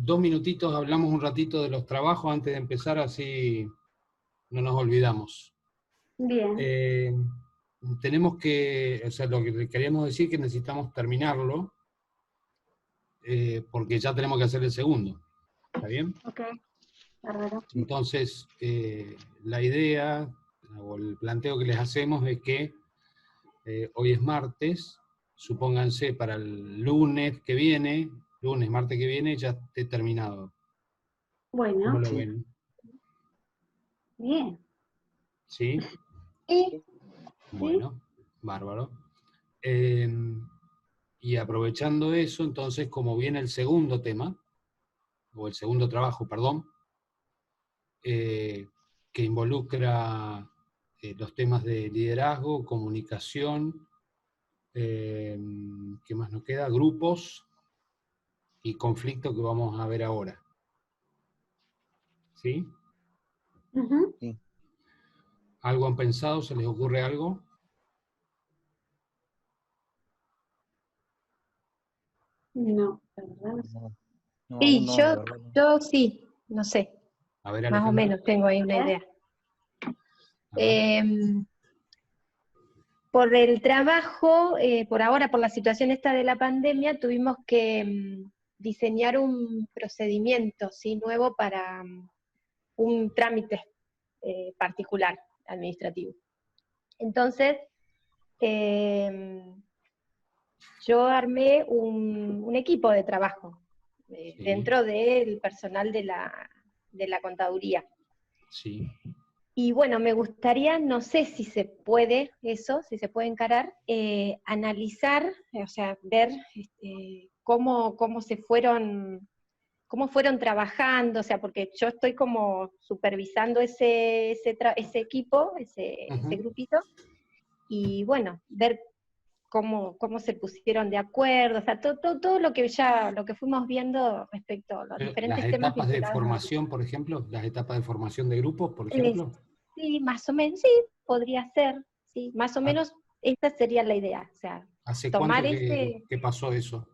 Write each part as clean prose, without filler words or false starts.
2 minutitos, hablamos un ratito de los trabajos antes de empezar, así no nos olvidamos. Bien. Tenemos que, o sea, lo que queríamos decir es que necesitamos terminarlo, porque ya tenemos que hacer el segundo. ¿Está bien? Ok, bárbaro. Entonces, la idea o el planteo que les hacemos es que hoy es martes, supónganse para el lunes que viene, martes que viene, ya esté terminado. ¿Cómo Bueno, lo ven? bien. ¿Sí? ¿Y? ¿Sí? Bueno, bárbaro. Y aprovechando eso, entonces, como viene el segundo tema, o el segundo trabajo, perdón, que involucra los temas de liderazgo, comunicación, ¿qué más nos queda? Grupos y conflicto que vamos a ver ahora. ¿Sí? Ujú. Sí. ¿Algo han pensado? ¿Se les ocurre algo? No, la verdad no sé. No, no, aún Sí, no, la verdad no. yo sí, no sé, A ver, más o Alejandra. menos tengo ahí una idea. A ver. Por el trabajo, por ahora, por la situación esta de la pandemia, tuvimos que diseñar un procedimiento, ¿sí?, nuevo para un trámite particular administrativo. Entonces, yo armé un equipo de trabajo Sí. dentro del personal de la contaduría. Sí. Y bueno, me gustaría, no sé si se puede eso, si se puede encarar, analizar, o sea, ver cómo fueron trabajando, o sea, porque yo estoy como supervisando ese equipo, ese grupito, y bueno, ver cómo se pusieron de acuerdo, o sea, todo lo que fuimos viendo respecto a los diferentes Las temas etapas de vinculados a formación, por ejemplo, las etapas de formación de grupos, por Eh, ejemplo. sí, más o menos, sí, podría ser, sí, más o menos esta sería la idea, o sea, ¿Hace tomar cuánto que pasó eso?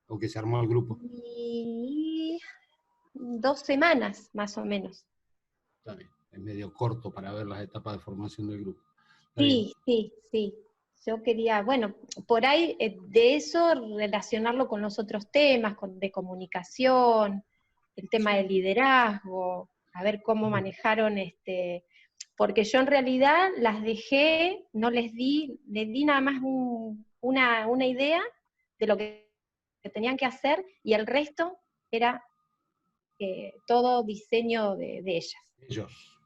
¿O que se armó el grupo? y 2 semanas, más o menos. Está bien, es medio corto para ver las etapas de formación del grupo. Está bien. Sí, sí, sí. Yo quería, bueno, por ahí de eso relacionarlo con los otros temas, de comunicación, el tema del liderazgo, a ver cómo manejaron porque yo en realidad las dejé, no les di nada más una idea de lo que tenían que hacer, y el resto era todo diseño de ellas. Ellos.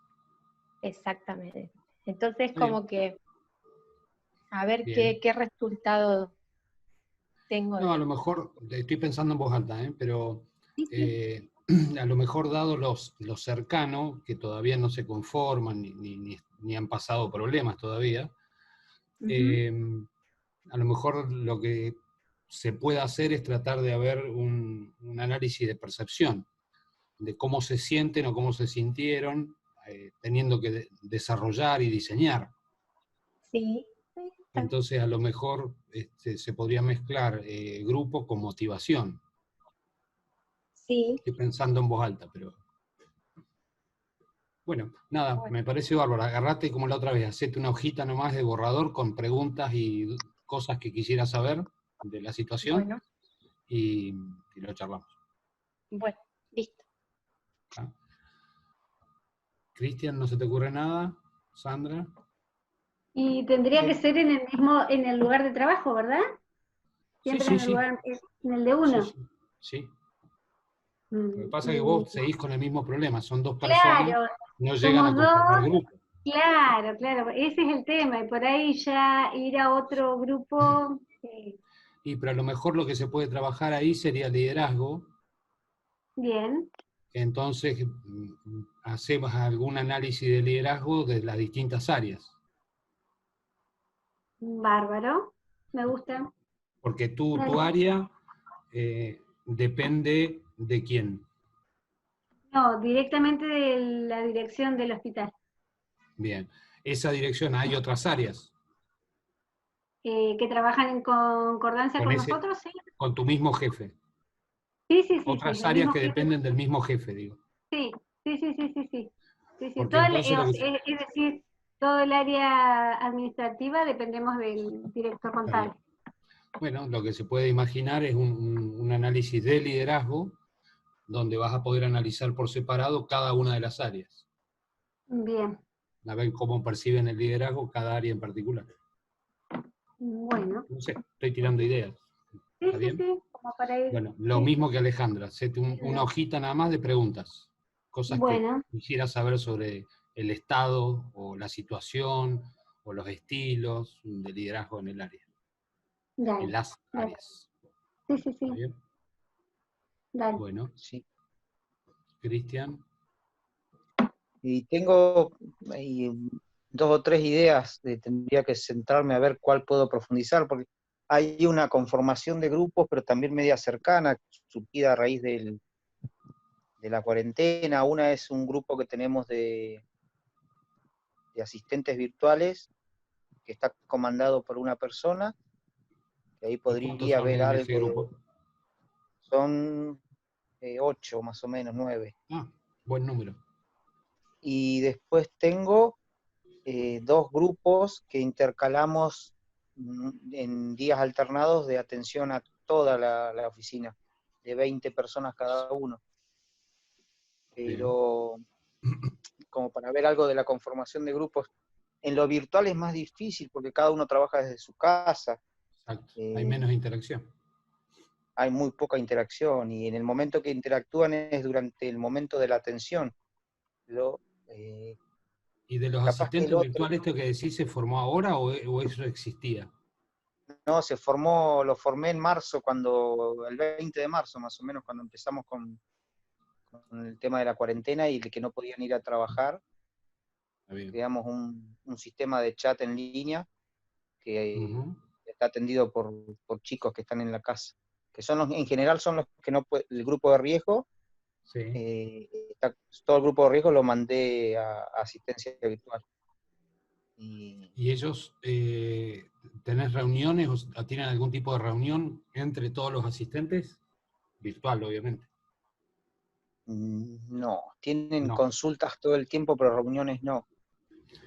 Exactamente. Entonces Está bien. como que a ver Bien. qué resultado tengo No, a de... lo mejor, estoy pensando en voz alta, pero Sí, sí. a lo mejor dado los cercanos, que todavía no se conforman ni han pasado problemas todavía, a lo mejor lo que se puede hacer es tratar de haber un análisis de percepción, de cómo se sienten o cómo se sintieron, teniendo que desarrollar y diseñar. Sí. Entonces a lo mejor se podría mezclar grupo con motivación. Sí. Estoy pensando en voz alta, pero... Bueno, nada, Bueno. me parece bárbaro. Agarrate como la otra vez, hacete una hojita nomás de borrador con preguntas y cosas que quisieras saber de la situación, Bueno, y lo charlamos. bueno, listo. ¿Ah? Cristian, ¿no se te ocurre nada? Sandra. Y tendría que ser en el lugar de trabajo, ¿verdad? Siempre en el Sí. lugar, en el de uno. Sí. Mm, Lo que pasa es que y vos seguís con el mismo problema, son 2 personas, claro, no llegan a somos conformar dos, grupo. claro, ese es el tema, y por ahí ya ir a otro grupo, Pero a lo mejor lo que se puede trabajar ahí sería liderazgo. bien, Entonces hacemos algún análisis de liderazgo de las distintas áreas. bárbaro, me gusta. Porque tu área depende de quién. No, directamente de la dirección del hospital, Bien. Esa dirección, hay otras áreas. que trabajan en concordancia Con con ese, nosotros, sí. con tu mismo jefe. Sí, sí, sí, Otras sí, el áreas mismo que jefe. dependen del mismo jefe, digo. Sí, sí, sí, sí, sí, sí. Sí, sí, Porque entonces es decir, todo el área administrativa dependemos del director está bien. contable. Bueno, lo que se puede imaginar es un análisis de liderazgo donde vas a poder analizar por separado cada una de las áreas. Bien, A ver cómo perciben el liderazgo cada área en particular. bueno. No sé, estoy tirando ideas. Sí, ¿Está sí, bien? sí, como para ir. Bueno, lo Sí, mismo que Alejandra, hacete una hojita nada más de preguntas, cosas que bueno, quisieras saber sobre el estado o la situación o los estilos de liderazgo en el área, en dale, las dale. áreas. Sí, sí, ¿Está sí, bien? dale. Bueno, Sí. Cristian. Y tengo ahí 2 o 3 ideas, tendría que centrarme a ver cuál puedo profundizar, porque hay una conformación de grupos, pero también media cercana, surgida a raíz de la cuarentena. Una es un grupo que tenemos de asistentes virtuales, que está comandado por una persona, que ahí ¿Y cuántos podría son haber en ese algo grupo? son 8 más o menos, 9. Ah, buen número. Y después tengo 2 grupos que intercalamos en días alternados de atención a toda la oficina, de 20 personas cada uno. Bien. Pero como para ver algo de la conformación de grupos, en lo virtual es más difícil porque cada uno trabaja desde su casa, Exacto. Hay eh, menos interacción. hay muy poca interacción y en el momento que interactúan es durante el momento de la atención. Lo, eh, ¿Y de los capaz que el asistentes otro, virtuales esto que decís se formó ahora o eso existía? no, lo formé en marzo, el 20 de marzo más o menos, cuando empezamos con el tema de la cuarentena y de que no podían ir a trabajar. Está bien. Creamos un sistema de chat en línea que Ujú. está atendido por chicos que están en la casa, que en general son los que no el grupo de riesgo. Sí. Todo el grupo de riesgo lo mandé a asistencia virtual. Y ¿Y ellos tenés reuniones o tienen algún tipo de reunión entre todos los asistentes? Virtual, obviamente. no, tienen No. consultas todo el tiempo, pero reuniones no.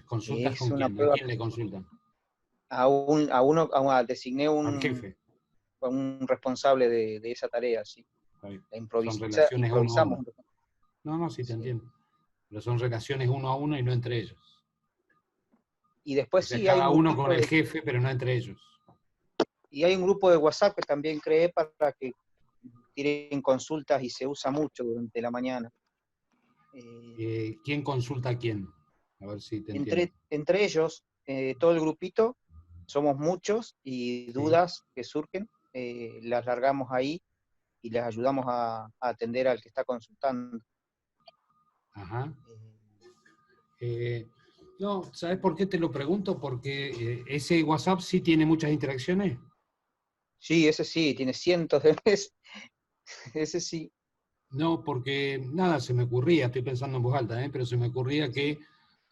¿Consultas Es con una quién? ¿A prueba. quién le consultan? Designé Al jefe. un responsable de esa tarea, sí. Está bien. Son relaciones uno a Improvisamos. uno. No, no, sí te Sí. entiendo. Pero son relaciones uno a uno y no entre ellos. Y O después sea, sí hay cada un uno con grupito el jefe, pero no entre ellos. y hay un grupo de WhatsApp que también creé para que tiren consultas y se usa mucho durante la mañana. ¿Quién consulta a quién? A ver si te entiendo. Entre ellos, todo el grupito, somos muchos y Sí. dudas que surgen, las largamos ahí y les ayudamos a atender al que está consultando. Ajá. Eh, No, ¿sabes por qué te lo pregunto? Porque ese WhatsApp sí tiene muchas interacciones. sí, ese sí, tiene cientos de veces. Ese sí. No, porque nada, se me ocurría, estoy pensando en voz alta, pero se me ocurría que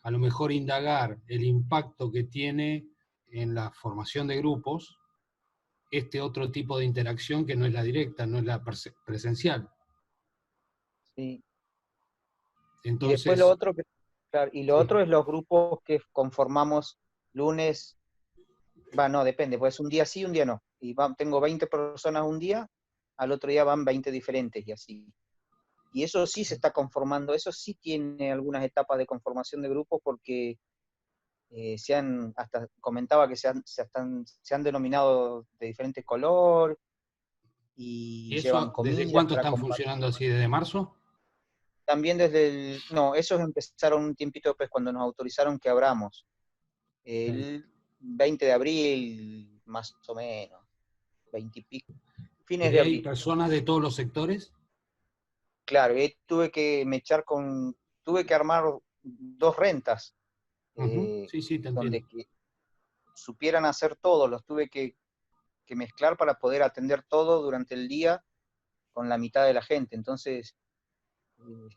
a lo mejor indagar el impacto que tiene en la formación de grupos este otro tipo de interacción que no es la directa, no es la presencial. Sí. Y después lo Entonces, otro, claro, y lo sí, otro es los grupos que conformamos lunes, no, depende, pues un día sí, un día no. Y tengo 20 personas un día, al otro día van 20 diferentes y así. Y eso sí se está conformando, eso sí tiene algunas etapas de conformación de grupos porque hasta comentaba que se han denominado de diferentes color y ¿y llevan eso desde comillas cuánto para están compartir. funcionando así? ¿Desde marzo? También no, esos empezaron un tiempito después cuando nos autorizaron que abramos. El 20 de abril, más o menos, 20 y pico, fines ¿Y de hay abril. personas de todos los sectores? Claro, tuve que armar 2 rentas, Ujú. eh, Sí, sí, te entiendo. donde que supieran hacer todo, los tuve que mezclar para poder atender todo durante el día con la mitad de la gente. Entonces,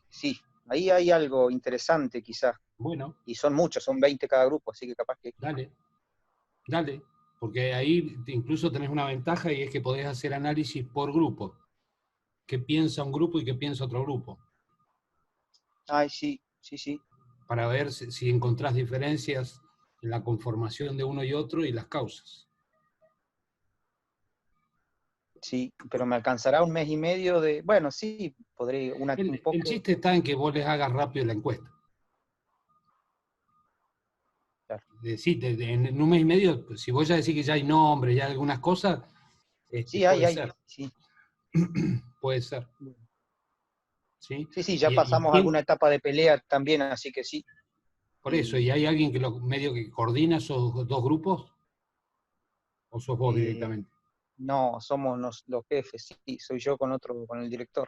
sí, ahí hay algo interesante quizás. Bueno, Y son muchos, son 20 cada grupo, así que capaz que... dale, dale, porque ahí incluso tenés una ventaja y es que podés hacer análisis por grupo, qué piensa un grupo y qué piensa otro grupo, Ay, sí, sí, sí. para ver si encontrás diferencias en la conformación de uno y otro y las causas. Sí, pero me alcanzará un mes y medio de... Bueno, sí, podré un El poco... chiste está en que vos les hagas rápido la encuesta. Claro. Sí, en un mes y medio, si vos ya decís que ya hay nombres, ya hay algunas cosas, Sí, puede hay, ser, sí. puede ser. ¿Sí? Sí, sí, ya Y pasamos alguna etapa de pelea también, así que sí. por eso, ¿y hay alguien que medio que coordina esos dos grupos? ¿O sos vos Eh, directamente? no, somos los jefes, sí, soy yo con el director.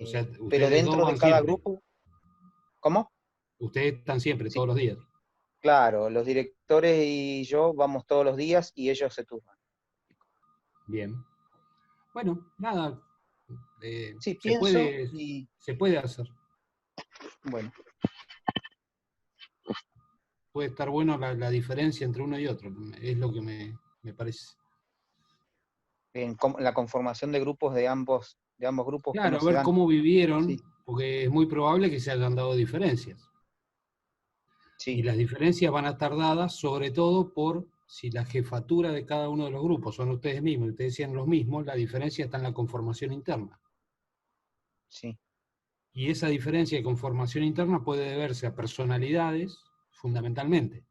O sea, Pero ustedes dos dentro de van cada siempre. grupo, ¿cómo? Ustedes están siempre, Sí, todos los días. claro, los directores y yo vamos todos los días y ellos se turnan. Bien. Bueno, nada, Sí, se pienso puede, y se puede hacer. bueno, Puede estar bueno la diferencia entre uno y otro, es lo que me parece. la conformación de grupos de ambos grupos, Claro, cómo a se ver dan. cómo vivieron, Sí, porque es muy probable que se hayan dado diferencias. Y sí, las diferencias van a estar dadas sobre todo por si la jefatura de cada uno de los grupos son ustedes mismos, y ustedes decían los mismos, la diferencia está en la conformación interna. sí, Y esa diferencia de conformación interna puede deberse a personalidades, fundamentalmente.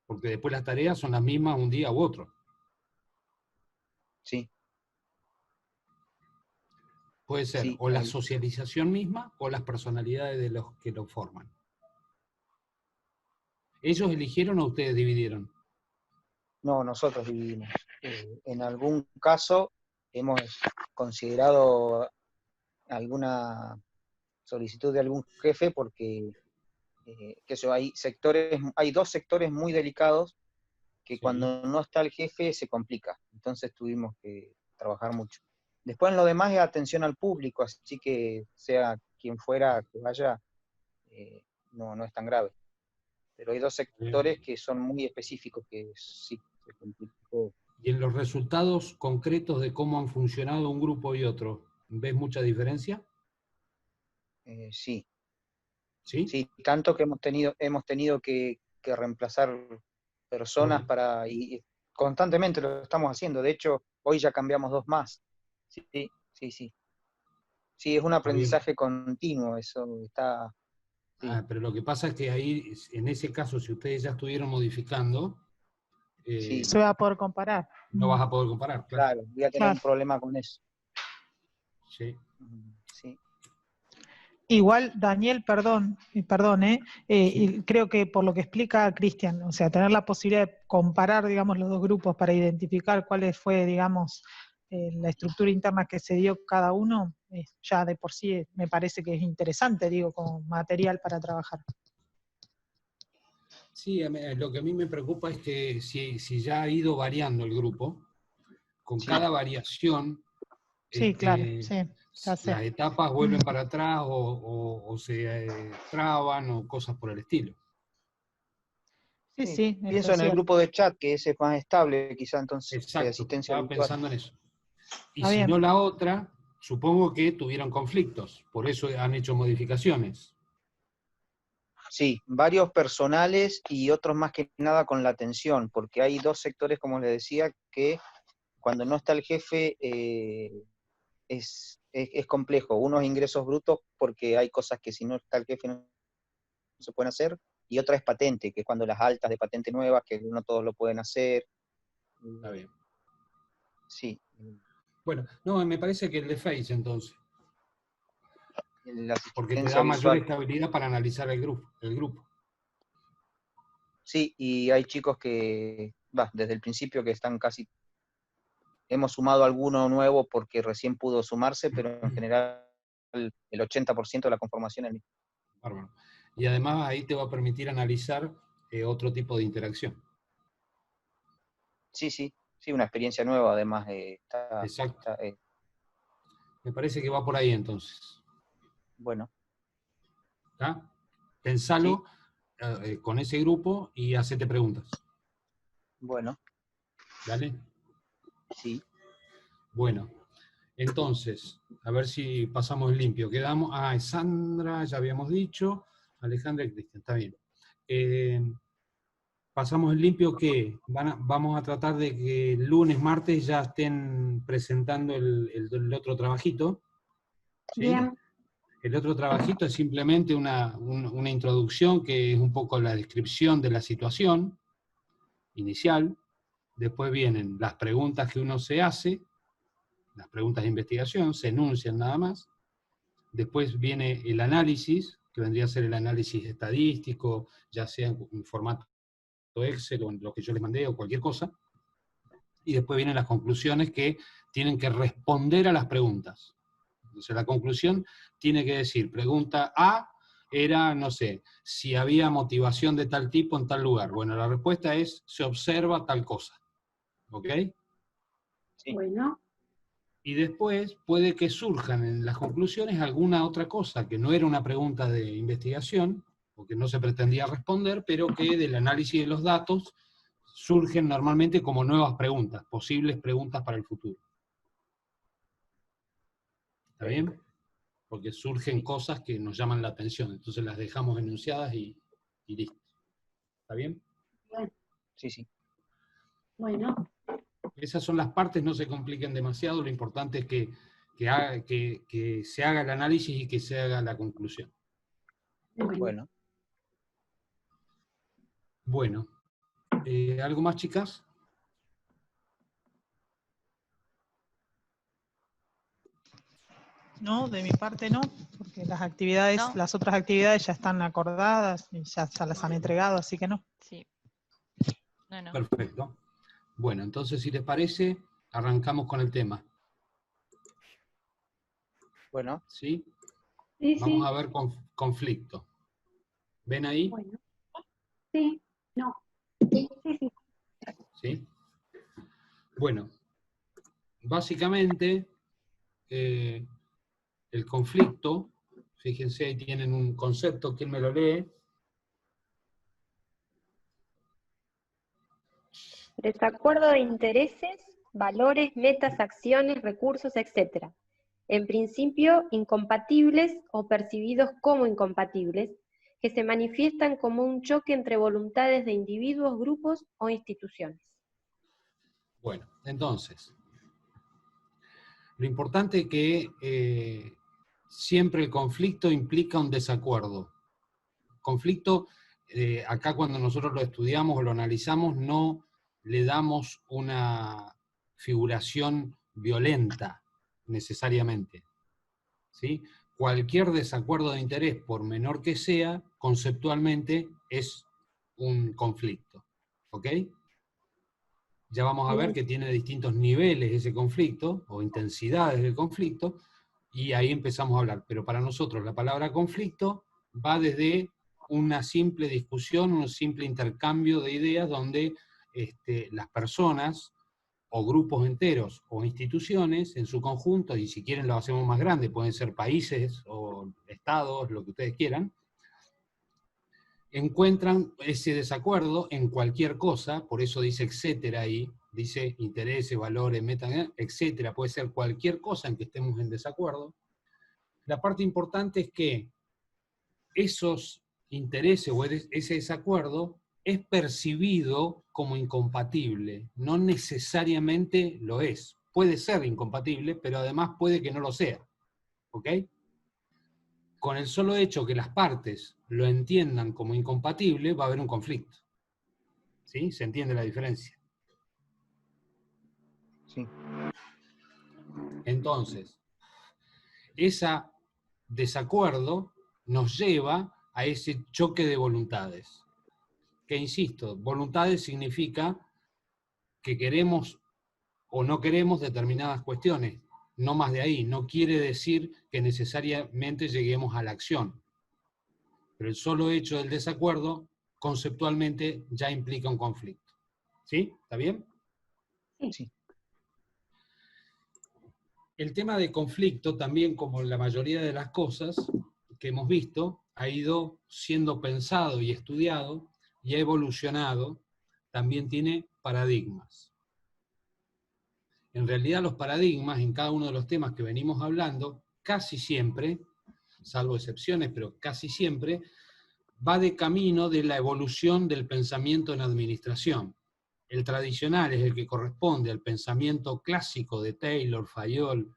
Porque después las tareas son las mismas un día u otro. sí, Puede ser sí. o la socialización misma o las personalidades de los que lo forman. ¿Ellos eligieron o ustedes dividieron? No, nosotros dividimos. En algún caso hemos considerado alguna solicitud de algún jefe porque hay dos sectores muy delicados que Sí. cuando no está el jefe se complica. Entonces tuvimos que trabajar mucho. Después en lo demás es atención al público, así que sea quien fuera que vaya, no es tan grave. Pero hay dos sectores que son muy específicos que sí se complicó. Y en los resultados concretos de cómo han funcionado un grupo y otro, ¿ves mucha diferencia? Sí, ¿Sí? sí, tanto que hemos tenido que reemplazar personas y constantemente lo estamos haciendo. De hecho, hoy ya cambiamos dos más. Sí, sí, sí. Sí, es un Está bien. aprendizaje continuo, eso está, sí, Pero lo que pasa es que ahí, en ese caso, si ustedes ya estuvieron modificando, sí, Se va a poder comparar. no vas a poder comparar, claro. claro, voy a tener un Claro. problema con eso. Sí. Sí, Igual, Daniel, perdón, Sí. y creo que por lo que explica Cristian, o sea, tener la posibilidad de comparar, digamos, los dos grupos para identificar cuál fue, digamos, la estructura interna que se dio cada uno, ya de por sí me parece que es interesante, digo, como material para trabajar. Sí, lo que a mí me preocupa es que si ya ha ido variando el grupo, con sí, cada variación, Sí, claro, sí, ya sé. las etapas vuelven para atrás o se traban o cosas por el estilo. Sí, sí. sí, eso Pienso es en el cierto. grupo de chat, que ese es más estable, quizá entonces, de Exacto, asistencia estaba virtual. pensando en eso. Y Está si no bien. la otra, supongo que tuvieron conflictos, por eso han hecho modificaciones. Sí, varios personales y otros más que nada con la atención, porque hay dos sectores, como les decía, que cuando no está el jefe es complejo. Uno es ingresos brutos, porque hay cosas que si no está el jefe no se pueden hacer, y otra es patente, que es cuando las altas de patente nuevas, que no todos lo pueden hacer. Está bien. Sí, Bueno, no, me parece que el de Face entonces, la porque te asistencia da mayor visual. estabilidad para analizar el grupo. Sí, y hay chicos que, desde el principio que están casi, hemos sumado alguno nuevo porque recién pudo sumarse, pero en general el 80% de la conformación es el mismo. Bárbaro. Y además ahí te va a permitir analizar otro tipo de interacción. Sí, sí, sí, una experiencia nueva, además, Exacto. Me parece que va por ahí entonces. bueno, ¿Está? sí, Pensalo con ese grupo y hacete preguntas. bueno, ¿Dale? sí, Bueno, Entonces, a ver si pasamos limpio. Quedamos, Sandra, ya habíamos dicho, Alejandra y Cristian, está bien. Pasamos el limpio que vamos a tratar de que el lunes, martes ya estén presentando el otro trabajito. ¿Sí? Bien. El otro trabajito es simplemente una introducción que es un poco la descripción de la situación inicial. Después vienen las preguntas que uno se hace, las preguntas de investigación, se enuncian nada más. Después viene el análisis, que vendría a ser el análisis estadístico, ya sea en formato Excel o en lo que yo les mandé o cualquier cosa. Y después vienen las conclusiones que tienen que responder a las preguntas. Entonces la conclusión tiene que decir, pregunta A era, no sé, si había motivación de tal tipo en tal lugar. Bueno, la respuesta es, se observa tal cosa. ¿Ok? Sí. Bueno. Y después puede que surjan en las conclusiones alguna otra cosa que no era una pregunta de investigación, o que no se pretendía responder, pero que del análisis de los datos surgen normalmente como nuevas preguntas, posibles preguntas para el futuro. ¿Está bien? Porque surgen cosas que nos llaman la atención, entonces las dejamos enunciadas y listo. ¿Está bien? Sí, sí. Bueno. Esas son las partes, no se compliquen demasiado, lo importante es que se haga el análisis y que se haga la conclusión. Bueno. Bueno, ¿algo más, chicas? No, de mi parte no, porque las actividades, No. las otras actividades ya están acordadas y ya las han entregado, así que no. Sí. No. Perfecto. Bueno, entonces, si les parece, arrancamos con el tema. Bueno. ¿Sí? Sí, Vamos sí. a ver conflicto. ¿Ven ahí? Bueno. Sí, no. Sí, sí. ¿Sí? Bueno, básicamente, el conflicto, fíjense, ahí tienen un concepto, ¿quién me lo lee? Desacuerdo de intereses, valores, metas, acciones, recursos, etc. En principio, incompatibles o percibidos como incompatibles, que se manifiestan como un choque entre voluntades de individuos, grupos o instituciones. Bueno, entonces, lo importante es que siempre el conflicto implica un desacuerdo. Conflicto, acá cuando nosotros lo estudiamos o lo analizamos, no le damos una figuración violenta necesariamente. ¿Sí? Cualquier desacuerdo de interés, por menor que sea, conceptualmente es un conflicto. ¿Ok? Ya vamos a ver que tiene distintos niveles ese conflicto, o intensidades del conflicto, y ahí empezamos a hablar. Pero para nosotros la palabra conflicto va desde una simple discusión, un simple intercambio de ideas donde las personas, o grupos enteros, o instituciones en su conjunto, y si quieren lo hacemos más grande, pueden ser países, o estados, lo que ustedes quieran, encuentran ese desacuerdo en cualquier cosa, por eso dice etcétera ahí, dice intereses, valores, metas, etcétera, puede ser cualquier cosa en que estemos en desacuerdo. La parte importante es que esos intereses o ese desacuerdo es percibido como incompatible, no necesariamente lo es. Puede ser incompatible, pero además puede que no lo sea. ¿Ok? Con el solo hecho que las partes lo entiendan como incompatible, va a haber un conflicto. ¿Sí? ¿Se entiende la diferencia? Sí. Entonces, ese desacuerdo nos lleva a ese choque de voluntades. Que insisto, voluntades significa que queremos o no queremos determinadas cuestiones, no más de ahí. No quiere decir que necesariamente lleguemos a la acción. Pero el solo hecho del desacuerdo, conceptualmente, ya implica un conflicto. ¿Sí? ¿Está bien? Sí. El tema de conflicto, también como la mayoría de las cosas que hemos visto, ha ido siendo pensado y estudiado y ha evolucionado, también tiene paradigmas. en realidad los paradigmas en cada uno de los temas que venimos hablando, casi siempre, salvo excepciones, pero casi siempre, va de camino de la evolución del pensamiento en administración. El tradicional es el que corresponde al pensamiento clásico de Taylor, Fayol.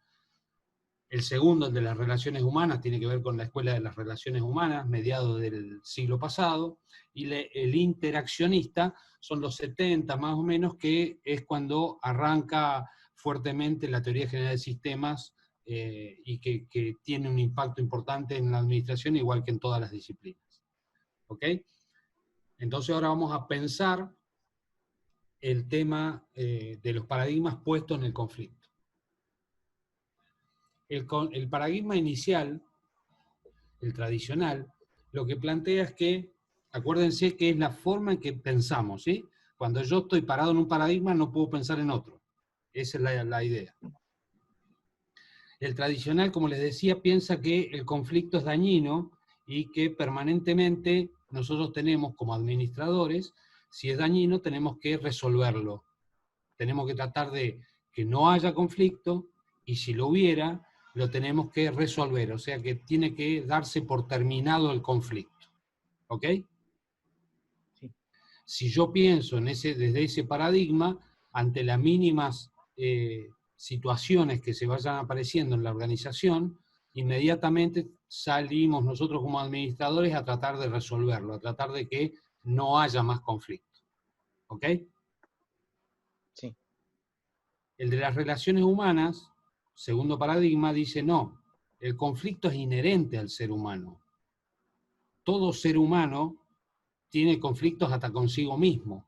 El segundo, el de las relaciones humanas, tiene que ver con la escuela de las relaciones humanas, mediados del siglo pasado, y el interaccionista son los 70 más o menos, que es cuando arranca fuertemente la teoría general de sistemas y que tiene un impacto importante en la administración, igual que en todas las disciplinas. ¿Ok? Entonces ahora vamos a pensar el tema de los paradigmas puestos en el conflicto. El paradigma inicial, el tradicional, lo que plantea es que, acuérdense que es la forma en que pensamos, ¿sí? Cuando yo estoy parado en un paradigma no puedo pensar en otro. Esa es la idea. El tradicional, como les decía, piensa que el conflicto es dañino y que permanentemente nosotros tenemos como administradores, si es dañino, tenemos que resolverlo. Tenemos que tratar de que no haya conflicto y si lo hubiera, lo tenemos que resolver. O sea que tiene que darse por terminado el conflicto. ¿Ok? Sí. Si yo pienso desde ese paradigma, ante las mínimas situaciones que se vayan apareciendo en la organización, inmediatamente salimos nosotros como administradores a tratar de resolverlo, a tratar de que no haya más conflicto. ¿Ok? Sí. El de las relaciones humanas, segundo paradigma, dice no, el conflicto es inherente al ser humano. Todo ser humano tiene conflictos hasta consigo mismo.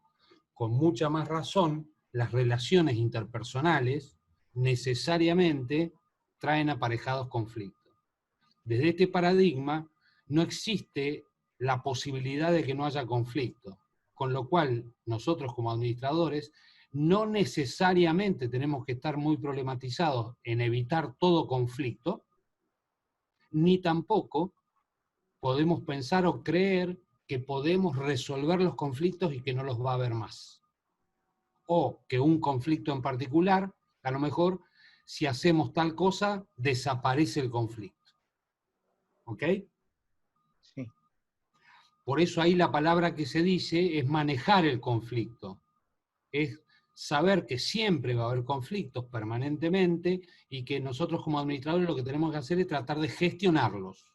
Con mucha más razón, las relaciones interpersonales necesariamente traen aparejados conflictos. Desde este paradigma no existe la posibilidad de que no haya conflicto, con lo cual nosotros como administradores no necesariamente tenemos que estar muy problematizados en evitar todo conflicto, ni tampoco podemos pensar o creer que podemos resolver los conflictos y que no los va a haber más. O que un conflicto en particular, a lo mejor, si hacemos tal cosa, desaparece el conflicto. ¿Ok? Sí. Por eso ahí la palabra que se dice es manejar el conflicto. Es saber que siempre va a haber conflictos permanentemente y que nosotros como administradores lo que tenemos que hacer es tratar de gestionarlos,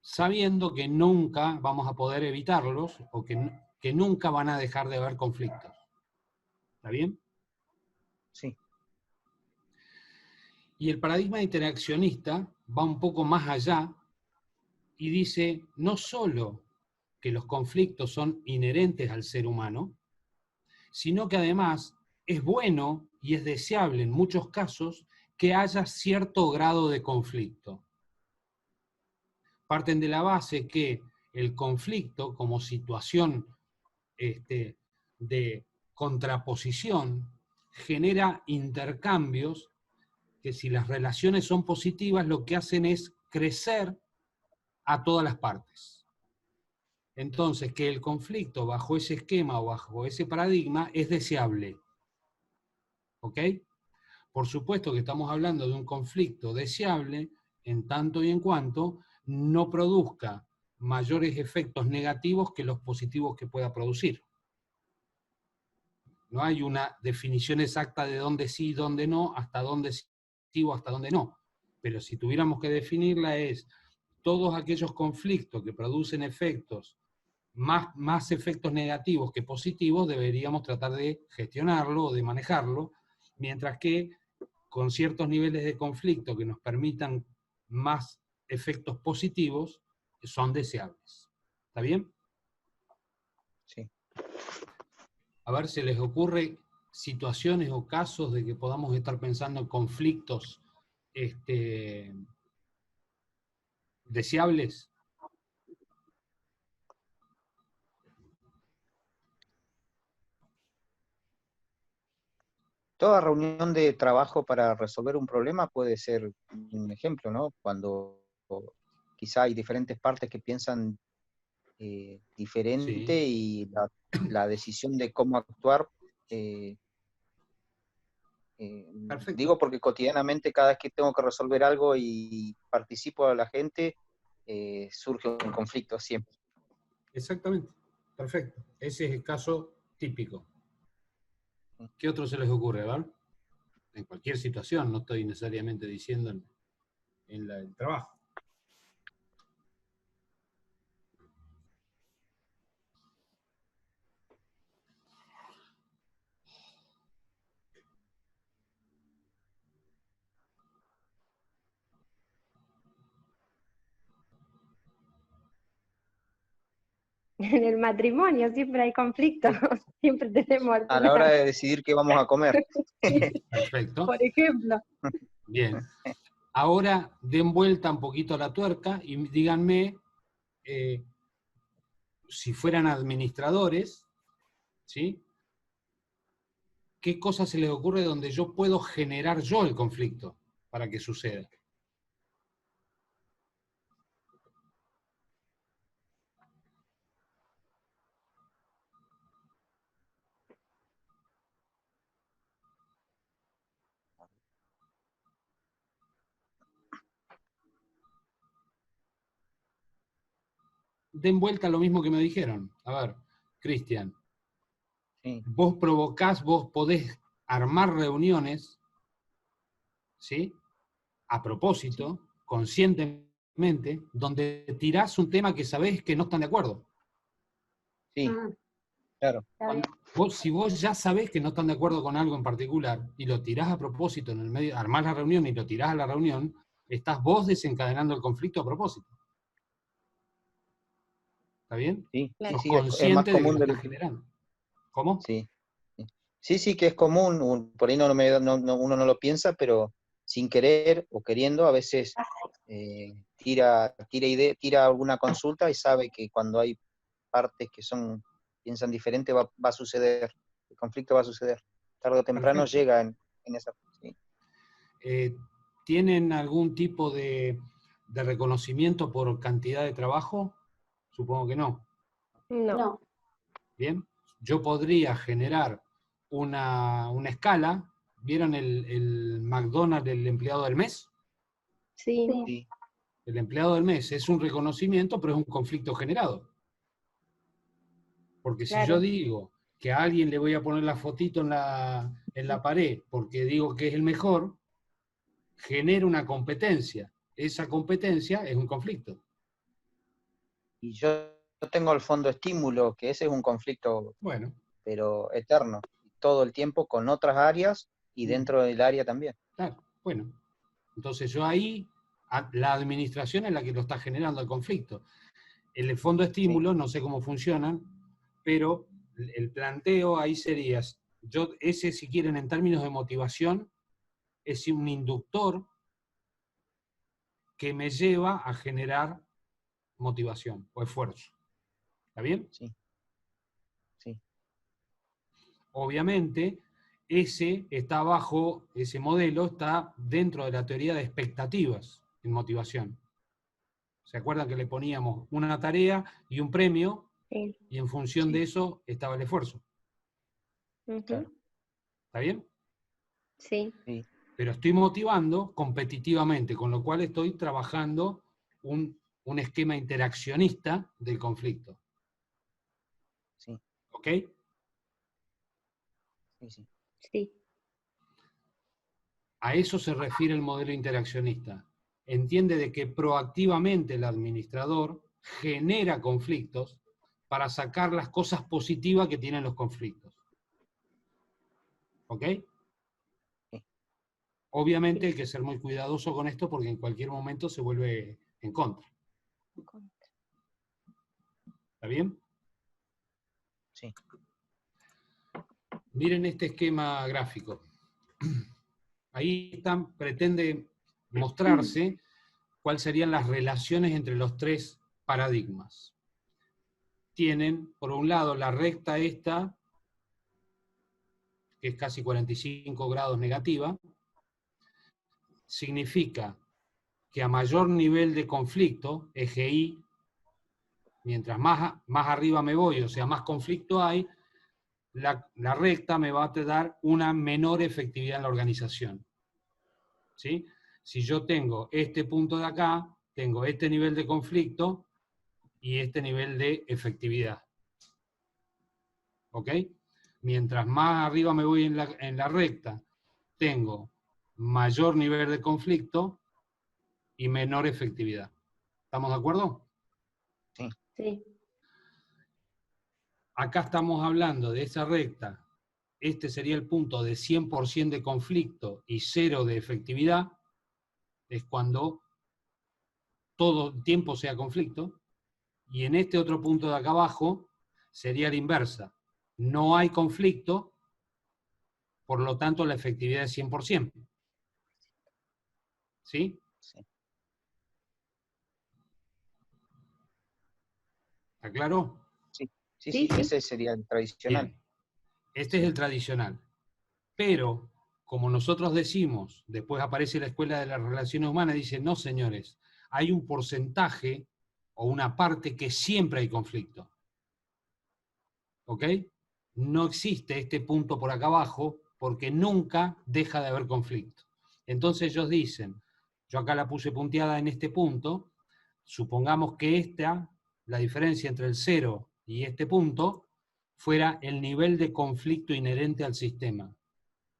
sabiendo que nunca vamos a poder evitarlos o que nunca van a dejar de haber conflictos. ¿Está bien? Sí. Y el paradigma interaccionista va un poco más allá y dice no solo que los conflictos son inherentes al ser humano, sino que además es bueno y es deseable en muchos casos que haya cierto grado de conflicto. Parten de la base que el conflicto como situación de contraposición genera intercambios que si las relaciones son positivas lo que hacen es crecer a todas las partes. Entonces, que el conflicto bajo ese esquema o bajo ese paradigma es deseable. ¿Ok? Por supuesto que estamos hablando de un conflicto deseable en tanto y en cuanto no produzca mayores efectos negativos que los positivos que pueda producir. No hay una definición exacta de dónde sí y dónde no, hasta dónde sí o hasta dónde no. Pero si tuviéramos que definirla es todos aquellos conflictos que producen efectos, más efectos negativos que positivos, deberíamos tratar de gestionarlo o de manejarlo, mientras que con ciertos niveles de conflicto que nos permitan más efectos positivos, son deseables. ¿Está bien? Sí. A ver si les ocurre situaciones o casos de que podamos estar pensando en conflictos deseables. Toda reunión de trabajo para resolver un problema puede ser un ejemplo, ¿no? Cuando quizá hay diferentes partes que piensan diferente Sí. y la decisión de cómo actuar Perfecto. Digo porque cotidianamente cada vez que tengo que resolver algo y participo a la gente, surge un conflicto siempre. Exactamente. Perfecto. Ese es el caso típico. ¿Qué otro se les ocurre, verdad? En cualquier situación, no estoy necesariamente diciendo en el trabajo. En el matrimonio siempre hay conflictos, siempre tenemos A la hora de decidir qué vamos a comer. Perfecto. por ejemplo. Bien. Ahora den vuelta un poquito a la tuerca y díganme, si fueran administradores, ¿sí? ¿Qué cosa se les ocurre donde yo puedo generar yo el conflicto para que suceda? Den vuelta a lo mismo que me dijeron. A ver, Cristian, Sí. vos provocás, vos podés armar reuniones, ¿sí? A propósito, conscientemente, donde tirás un tema que sabés que no están de acuerdo. Sí, claro. Está bien. Si vos ya sabés que no están de acuerdo con algo en particular y lo tirás a propósito en el medio, armás la reunión y lo tirás a la reunión, estás vos desencadenando el conflicto a propósito. ¿Está bien? Sí, Claro. Sos sí, es más consciente de que lo común estás del... generando. ¿Cómo? Sí, sí, que es común, por ahí uno no lo piensa, pero sin querer o queriendo, a veces tira alguna consulta y sabe que cuando hay partes que piensan diferente va a suceder, el conflicto va a suceder. Tarde o temprano Perfecto. llega en esa... Sí. ¿Tienen algún tipo de reconocimiento por cantidad de trabajo? Supongo que no. No. No. Bien. Yo podría generar una escala. ¿Vieron el McDonald's del empleado del mes? Sí. Sí. Sí, El empleado del mes es un reconocimiento, pero es un conflicto generado. Porque si Claro. yo digo que a alguien le voy a poner la fotito en la pared porque digo que es el mejor, genera una competencia. Esa competencia es un conflicto. y yo tengo el fondo estímulo, que ese es un conflicto, Bueno, pero eterno, todo el tiempo con otras áreas y dentro del área también. claro, bueno. Entonces yo ahí, la administración es la que lo está generando el conflicto. El fondo estímulo, no sé cómo funcionan, pero el planteo ahí sería, ese si quieren en términos de motivación, es un inductor que me lleva a generar motivación o esfuerzo. ¿Está bien? Sí, sí, Obviamente, ese modelo está dentro de la teoría de expectativas en motivación. ¿Se acuerdan que le poníamos una tarea y un premio? Sí. Y en función de eso estaba el esfuerzo. Ujú. claro. ¿Está bien? Sí. Sí, Pero estoy motivando competitivamente, con lo cual estoy trabajando un esquema interaccionista del conflicto. sí, ¿Ok? sí, sí. Sí. A eso se refiere el modelo interaccionista. Entiende de que proactivamente el administrador genera conflictos para sacar las cosas positivas que tienen los conflictos. ¿Ok? Sí. Obviamente hay que ser muy cuidadoso con esto porque en cualquier momento se vuelve en contra. ¿Está bien? Sí. Miren este esquema gráfico. Ahí pretende mostrarse cuáles serían las relaciones entre los tres paradigmas. Tienen, por un lado, la recta esta, que es casi 45 grados negativa, significa que a mayor nivel de conflicto, eje Y, mientras más arriba me voy, o sea, más conflicto hay, la recta me va a dar una menor efectividad en la organización. ¿Sí? Si yo tengo este punto de acá, tengo este nivel de conflicto y este nivel de efectividad. ¿Ok? Mientras más arriba me voy en la recta, tengo mayor nivel de conflicto y menor efectividad. ¿Estamos de acuerdo? Sí. Sí. Acá estamos hablando de esa recta. Este sería el punto de 100% de conflicto y 0 de efectividad. Es cuando todo el tiempo sea conflicto. Y en este otro punto de acá abajo sería la inversa. No hay conflicto, por lo tanto la efectividad es 100%. ¿Sí? Sí. ¿Está claro? Sí, Sí. ese sería el tradicional. Bien. Este es el tradicional. Pero, como nosotros decimos, después aparece la Escuela de las Relaciones Humanas y dice, no señores, hay un porcentaje o una parte que siempre hay conflicto. ¿Ok? No existe este punto por acá abajo porque nunca deja de haber conflicto. Entonces ellos dicen, yo acá la puse punteada en este punto, supongamos que la diferencia entre el 0 y este punto, fuera el nivel de conflicto inherente al sistema.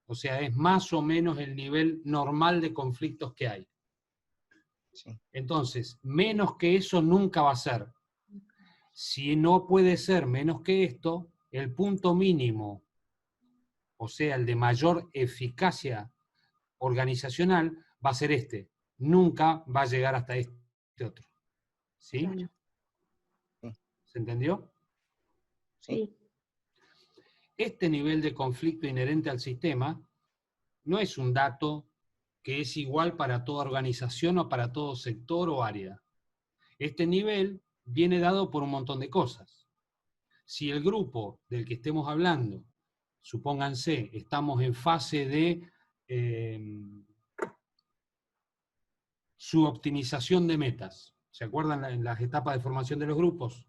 O sea, es más o menos el nivel normal de conflictos que hay. Sí. Entonces, menos que eso nunca va a ser. Si no puede ser menos que esto, el punto mínimo, o sea, el de mayor eficacia organizacional, va a ser este. Nunca va a llegar hasta este otro. ¿Sí? Claro. ¿Se entendió? Sí. Este nivel de conflicto inherente al sistema no es un dato que es igual para toda organización o para todo sector o área. Este nivel viene dado por un montón de cosas. Si el grupo del que estemos hablando, supónganse, estamos en fase de suboptimización de metas. ¿Se acuerdan en las etapas de formación de los grupos?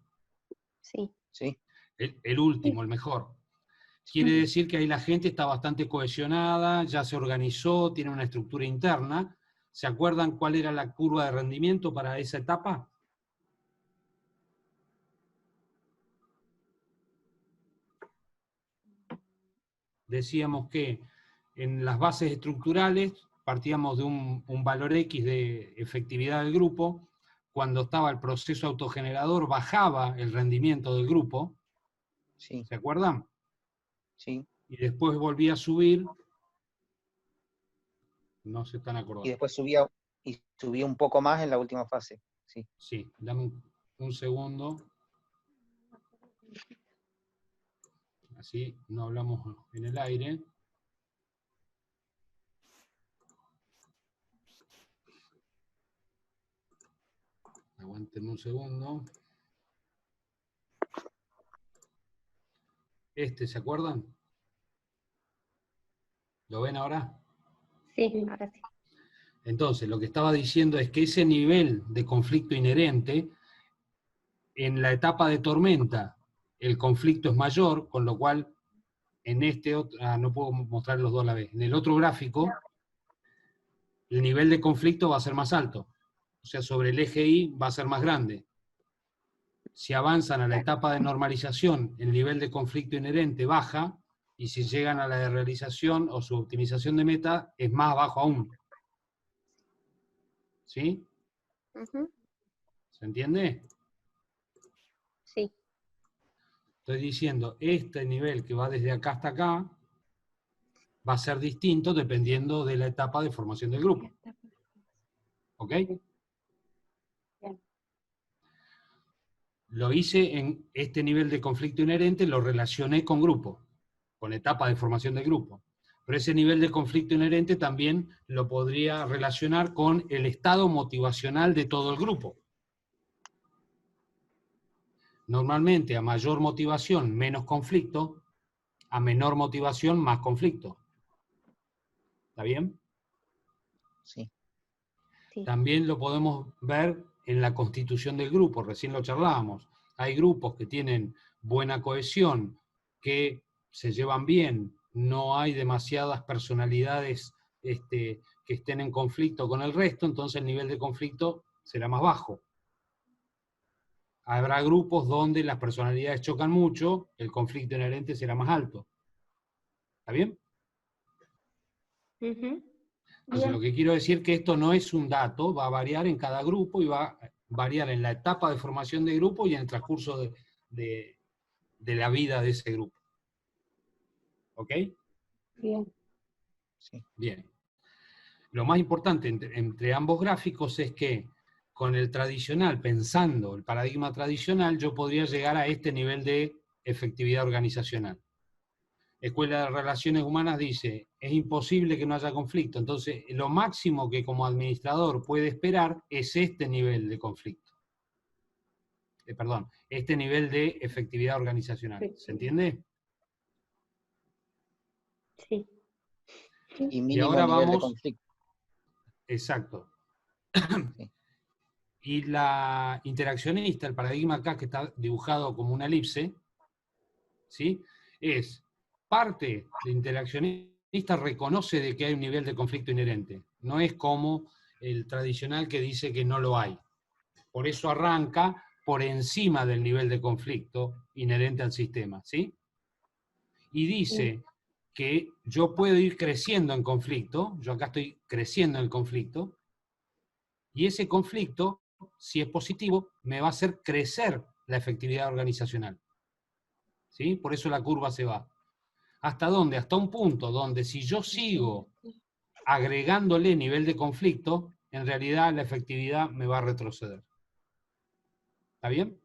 Sí. Sí. El último, el mejor. Quiere decir que ahí la gente está bastante cohesionada, ya se organizó, tiene una estructura interna. ¿Se acuerdan cuál era la curva de rendimiento para esa etapa? Decíamos que en las bases estructurales partíamos de un valor X de efectividad del grupo. Cuando estaba el proceso autogenerador bajaba el rendimiento del grupo. Sí. ¿Se acuerdan? Sí. Y después volvía a subir. No se están Y acordando. después subía un poco más en la última fase. Sí. Sí, dame un segundo. Así no hablamos en el aire. Aguántenme un segundo. ¿Se acuerdan? ¿Lo ven ahora? Sí, ahora sí. Entonces, lo que estaba diciendo es que ese nivel de conflicto inherente, en la etapa de tormenta, el conflicto es mayor, con lo cual, en este otro, no puedo mostrar los dos a la vez, en el otro gráfico, el nivel de conflicto va a ser más alto. O sea, sobre el eje Y va a ser más grande. Si avanzan a la etapa de normalización, el nivel de conflicto inherente baja, y si llegan a la de realización o su optimización de meta, es más bajo aún. ¿Sí? Ujú. ¿Se entiende? Sí. Estoy diciendo, este nivel que va desde acá hasta acá, va a ser distinto dependiendo de la etapa de formación del grupo. ¿Ok? Bien. Lo hice en este nivel de conflicto inherente, lo relacioné con grupo, con etapa de formación del grupo. Pero ese nivel de conflicto inherente también lo podría relacionar con el estado motivacional de todo el grupo. Normalmente, a mayor motivación, menos conflicto, a menor motivación, más conflicto. ¿Está bien? Sí. Sí. También lo podemos ver en la constitución del grupo, recién lo charlábamos. Hay grupos que tienen buena cohesión, que se llevan bien, no hay demasiadas personalidades que estén en conflicto con el resto, entonces el nivel de conflicto será más bajo. Habrá grupos donde las personalidades chocan mucho, el conflicto inherente será más alto. ¿Está bien? Ujú. Entonces, lo que quiero decir es que esto no es un dato, va a variar en cada grupo y va a variar en la etapa de formación de grupo y en el transcurso de la vida de ese grupo. ¿Ok? Bien. Sí. Bien. Lo más importante entre ambos gráficos es que con el tradicional, pensando el paradigma tradicional, yo podría llegar a este nivel de efectividad organizacional. Escuela de Relaciones Humanas dice, es imposible que no haya conflicto, entonces lo máximo que como administrador puede esperar es este nivel de conflicto. Perdón, este nivel de efectividad organizacional. ¿Se entiende? Sí. Y Y mínimo ahora nivel de vamos, conflicto. exacto. Sí. Y la interaccionista, el paradigma acá que está dibujado como una elipse, ¿sí? Es parte de interaccionista reconoce de que hay un nivel de conflicto inherente. No es como el tradicional que dice que no lo hay. Por eso arranca por encima del nivel de conflicto inherente al sistema, ¿sí? Y dice que yo puedo ir creciendo en conflicto, yo acá estoy creciendo en el conflicto, y ese conflicto, si es positivo, me va a hacer crecer la efectividad organizacional. ¿Sí? Por eso la curva se va. ¿Hasta dónde? Hasta un punto donde si yo sigo agregándole nivel de conflicto, en realidad la efectividad me va a retroceder. ¿Está bien?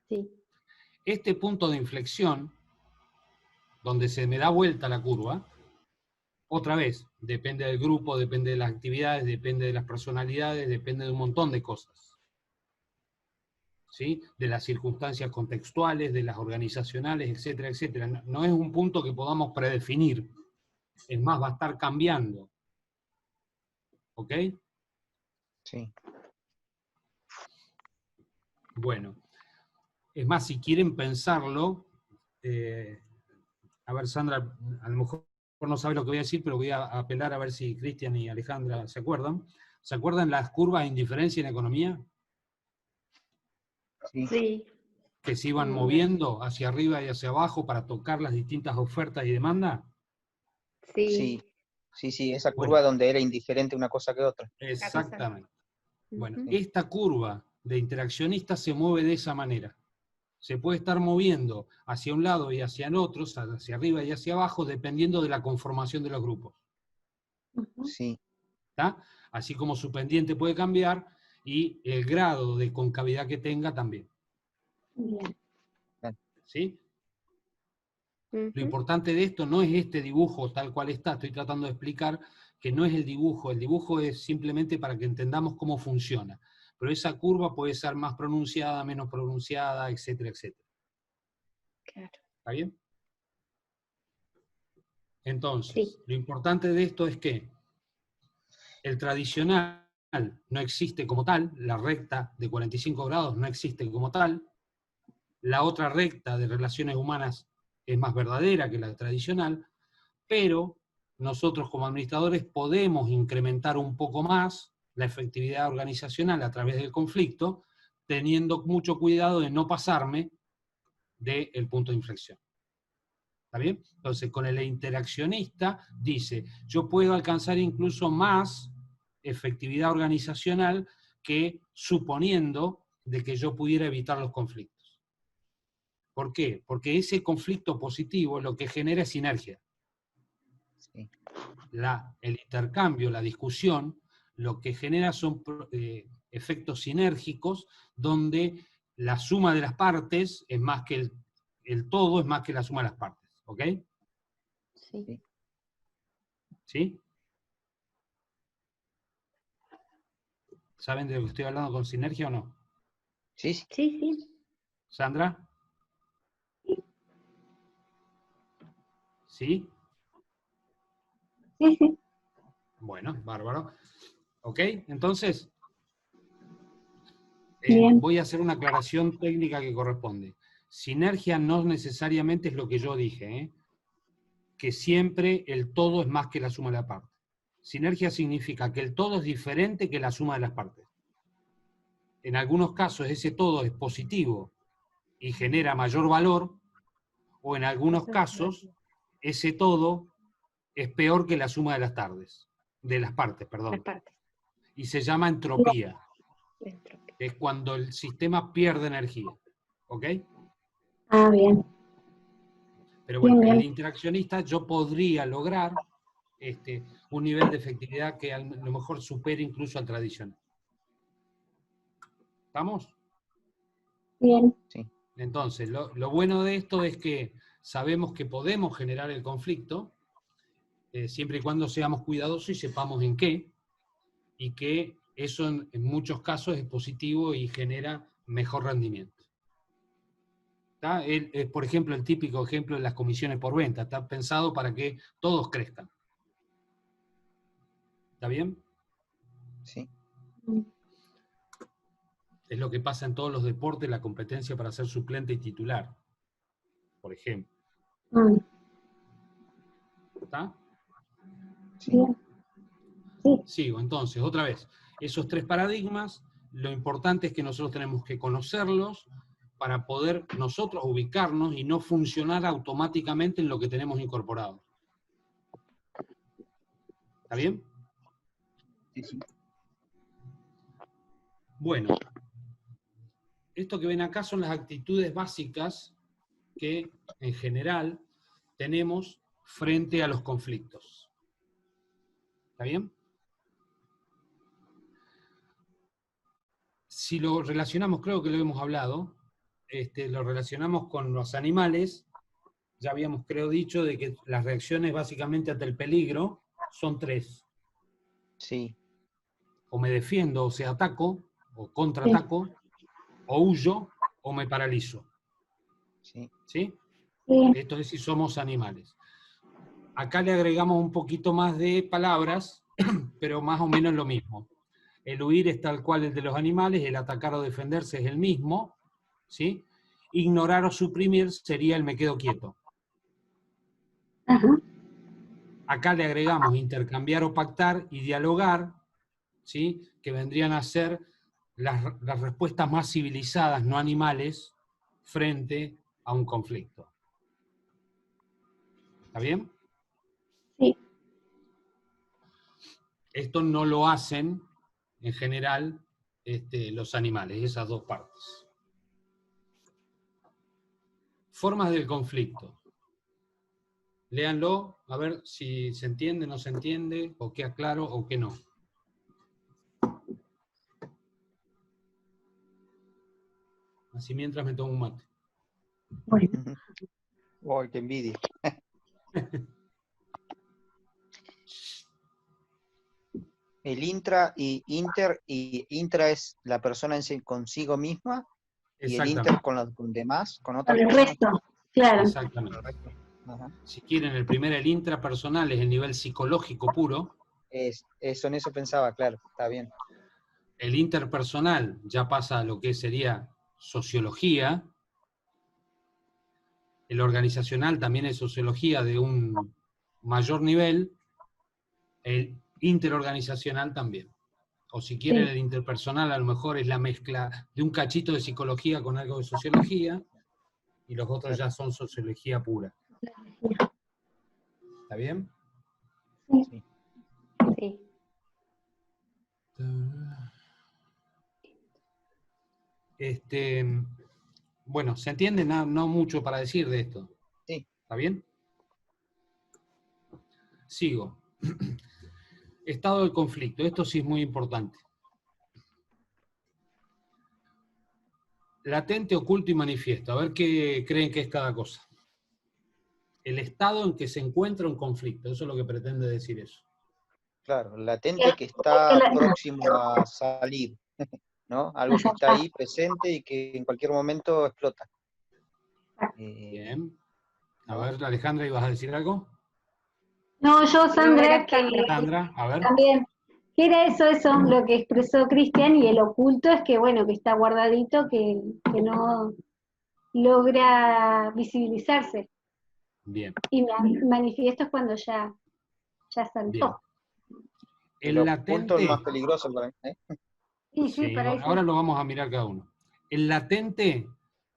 Sí. Este punto de inflexión, donde se me da vuelta la curva, otra vez, depende del grupo, depende de las actividades, depende de las personalidades, depende de un montón de cosas. ¿Sí? De las circunstancias contextuales, de las organizacionales, etcétera, etcétera. No es un punto que podamos predefinir. Es más, va a estar cambiando. ¿Ok? Sí. Bueno. Es más, si quieren pensarlo, a ver, Sandra, a lo mejor no sabe lo que voy a decir, pero voy a apelar a ver si Cristian y Alejandra se acuerdan. ¿Se acuerdan las curvas de indiferencia en economía? Sí. Sí. Que se iban moviendo hacia arriba y hacia abajo para tocar las distintas ofertas y demandas. Sí. Sí, esa Bueno. curva donde era indiferente una cosa que otra. Exactamente. Bueno, Ujú. esta curva de interaccionista se mueve de esa manera. Se puede estar moviendo hacia un lado y hacia el otro, hacia arriba y hacia abajo, dependiendo de la conformación de los grupos. Sí. ¿Está? Así como su pendiente puede cambiar y el grado de concavidad que tenga también. Bien. ¿Sí? Lo Ujú. importante de esto no es este dibujo tal cual está, estoy tratando de explicar que no es el dibujo es simplemente para que entendamos cómo funciona. Pero esa curva puede ser más pronunciada, menos pronunciada, etcétera, etcétera. Claro. ¿Está bien? Entonces, Sí. lo importante de esto es que el tradicional no existe como tal, la recta de 45 grados no existe como tal, la otra recta de relaciones humanas es más verdadera que la tradicional, pero nosotros como administradores podemos incrementar un poco más la efectividad organizacional a través del conflicto, teniendo mucho cuidado de no pasarme del punto de inflexión. ¿Está bien? Entonces, con el interaccionista dice, yo puedo alcanzar incluso más efectividad organizacional que suponiendo de que yo pudiera evitar los conflictos. ¿Por qué? Porque ese conflicto positivo lo que genera es sinergia. Sí. El intercambio, la discusión, lo que genera son efectos sinérgicos donde la suma de las partes es más que el todo, es más que la suma de las partes. ¿Ok? Sí. ¿Sí? ¿Saben de lo que estoy hablando con sinergia o no? Sí, sí. Sí, sí. ¿Sandra? ¿Sí? Sí, sí. Bueno, bárbaro. ¿Ok? Entonces, Bien. voy a hacer una aclaración técnica que corresponde. Sinergia no necesariamente es lo que yo dije, ¿eh? Que siempre el todo es más que la suma de las partes. Sinergia significa que el todo es diferente que la suma de las partes. En algunos casos ese todo es positivo y genera mayor valor, o en algunos casos ese todo es peor que la suma de las partes, perdón. Las partes. Y se llama entropía. Entropía. Es cuando el sistema pierde energía. ¿Ok? Ah, bien. Pero bueno, Bien, el bien. interaccionista yo podría lograr un nivel de efectividad que a lo mejor supere incluso al tradicional. ¿Estamos? Bien. Sí. Entonces, lo bueno de esto es que sabemos que podemos generar el conflicto, siempre y cuando seamos cuidadosos y sepamos en qué, y que eso en muchos casos es positivo y genera mejor rendimiento. ¿Está? Por ejemplo, el típico ejemplo de las comisiones por venta, está pensado para que todos crezcan. ¿Está bien? Sí. Es lo que pasa en todos los deportes, la competencia para ser suplente y titular, por ejemplo. Mm, ¿Está? Sí. bien. Sí. Sigo, entonces, otra vez, esos tres paradigmas, lo importante es que nosotros tenemos que conocerlos para poder nosotros ubicarnos y no funcionar automáticamente en lo que tenemos incorporado. ¿Está bien? Sí, sí. Bueno, esto que ven acá son las actitudes básicas que, en general, tenemos frente a los conflictos. ¿Está bien? Si lo relacionamos, creo que lo hemos hablado, lo relacionamos con los animales, ya habíamos, creo, dicho de que las reacciones básicamente ante el peligro son tres. Sí. O me defiendo, o sea, ataco, o contraataco, o huyo, o me paralizo. Sí. ¿Sí? Sí. Esto es si somos animales. Acá le agregamos un poquito más de palabras, pero más o menos lo mismo. El huir es tal cual el de los animales, el atacar o defenderse es el mismo, ¿sí? Ignorar o suprimir sería el me quedo quieto. Ajá. Acá le agregamos intercambiar o pactar y dialogar, ¿sí? Que vendrían a ser las respuestas más civilizadas, no animales, frente a un conflicto. ¿Está bien? Sí. Esto no lo hacen, en general, los animales, esas dos partes. Formas del conflicto. Léanlo, a ver si se entiende, no se entiende, o queda claro o qué no. Así mientras me tomo un mate. Bueno. ¡Uy, qué envidia! El intra y intra es la persona en sí consigo misma y el inter con los demás, con otras Con el personas. resto, claro. Exactamente. Con el resto. Ajá. Si quieren, el intrapersonal es el nivel psicológico puro. Eso en eso pensaba, claro, está bien. El interpersonal ya pasa a lo que sería sociología. El organizacional también es sociología de un mayor nivel. El interorganizacional también. O si quieren, Sí. el interpersonal a lo mejor es la mezcla de un cachito de psicología con algo de sociología, y los otros ya son sociología pura. ¿Está bien? Sí. Sí. Bueno, ¿se entiende? No mucho para decir de esto. Sí. ¿Está bien? Sigo. Estado del conflicto. Esto sí es muy importante. Latente, oculto y manifiesto. A ver qué creen que es cada cosa. El estado en que se encuentra un conflicto. Eso es lo que pretende decir eso. Claro, latente que está próximo a salir, ¿no? Algo que está ahí presente y que en cualquier momento explota. Bien. A ver, Alejandra, ¿ibas a decir algo? No, yo, No, Sandra, era que Sandra. Sandra, a ver. también. ¿Qué era eso, lo que expresó Cristian? Y el oculto es que, bueno, que está guardadito, que no logra visibilizarse. Bien, Y manifiesto es cuando ya bien. saltó. El El oculto es latente, más peligroso para mí. Y sí, sí, para ahí ahora sí. lo vamos a mirar cada uno. El latente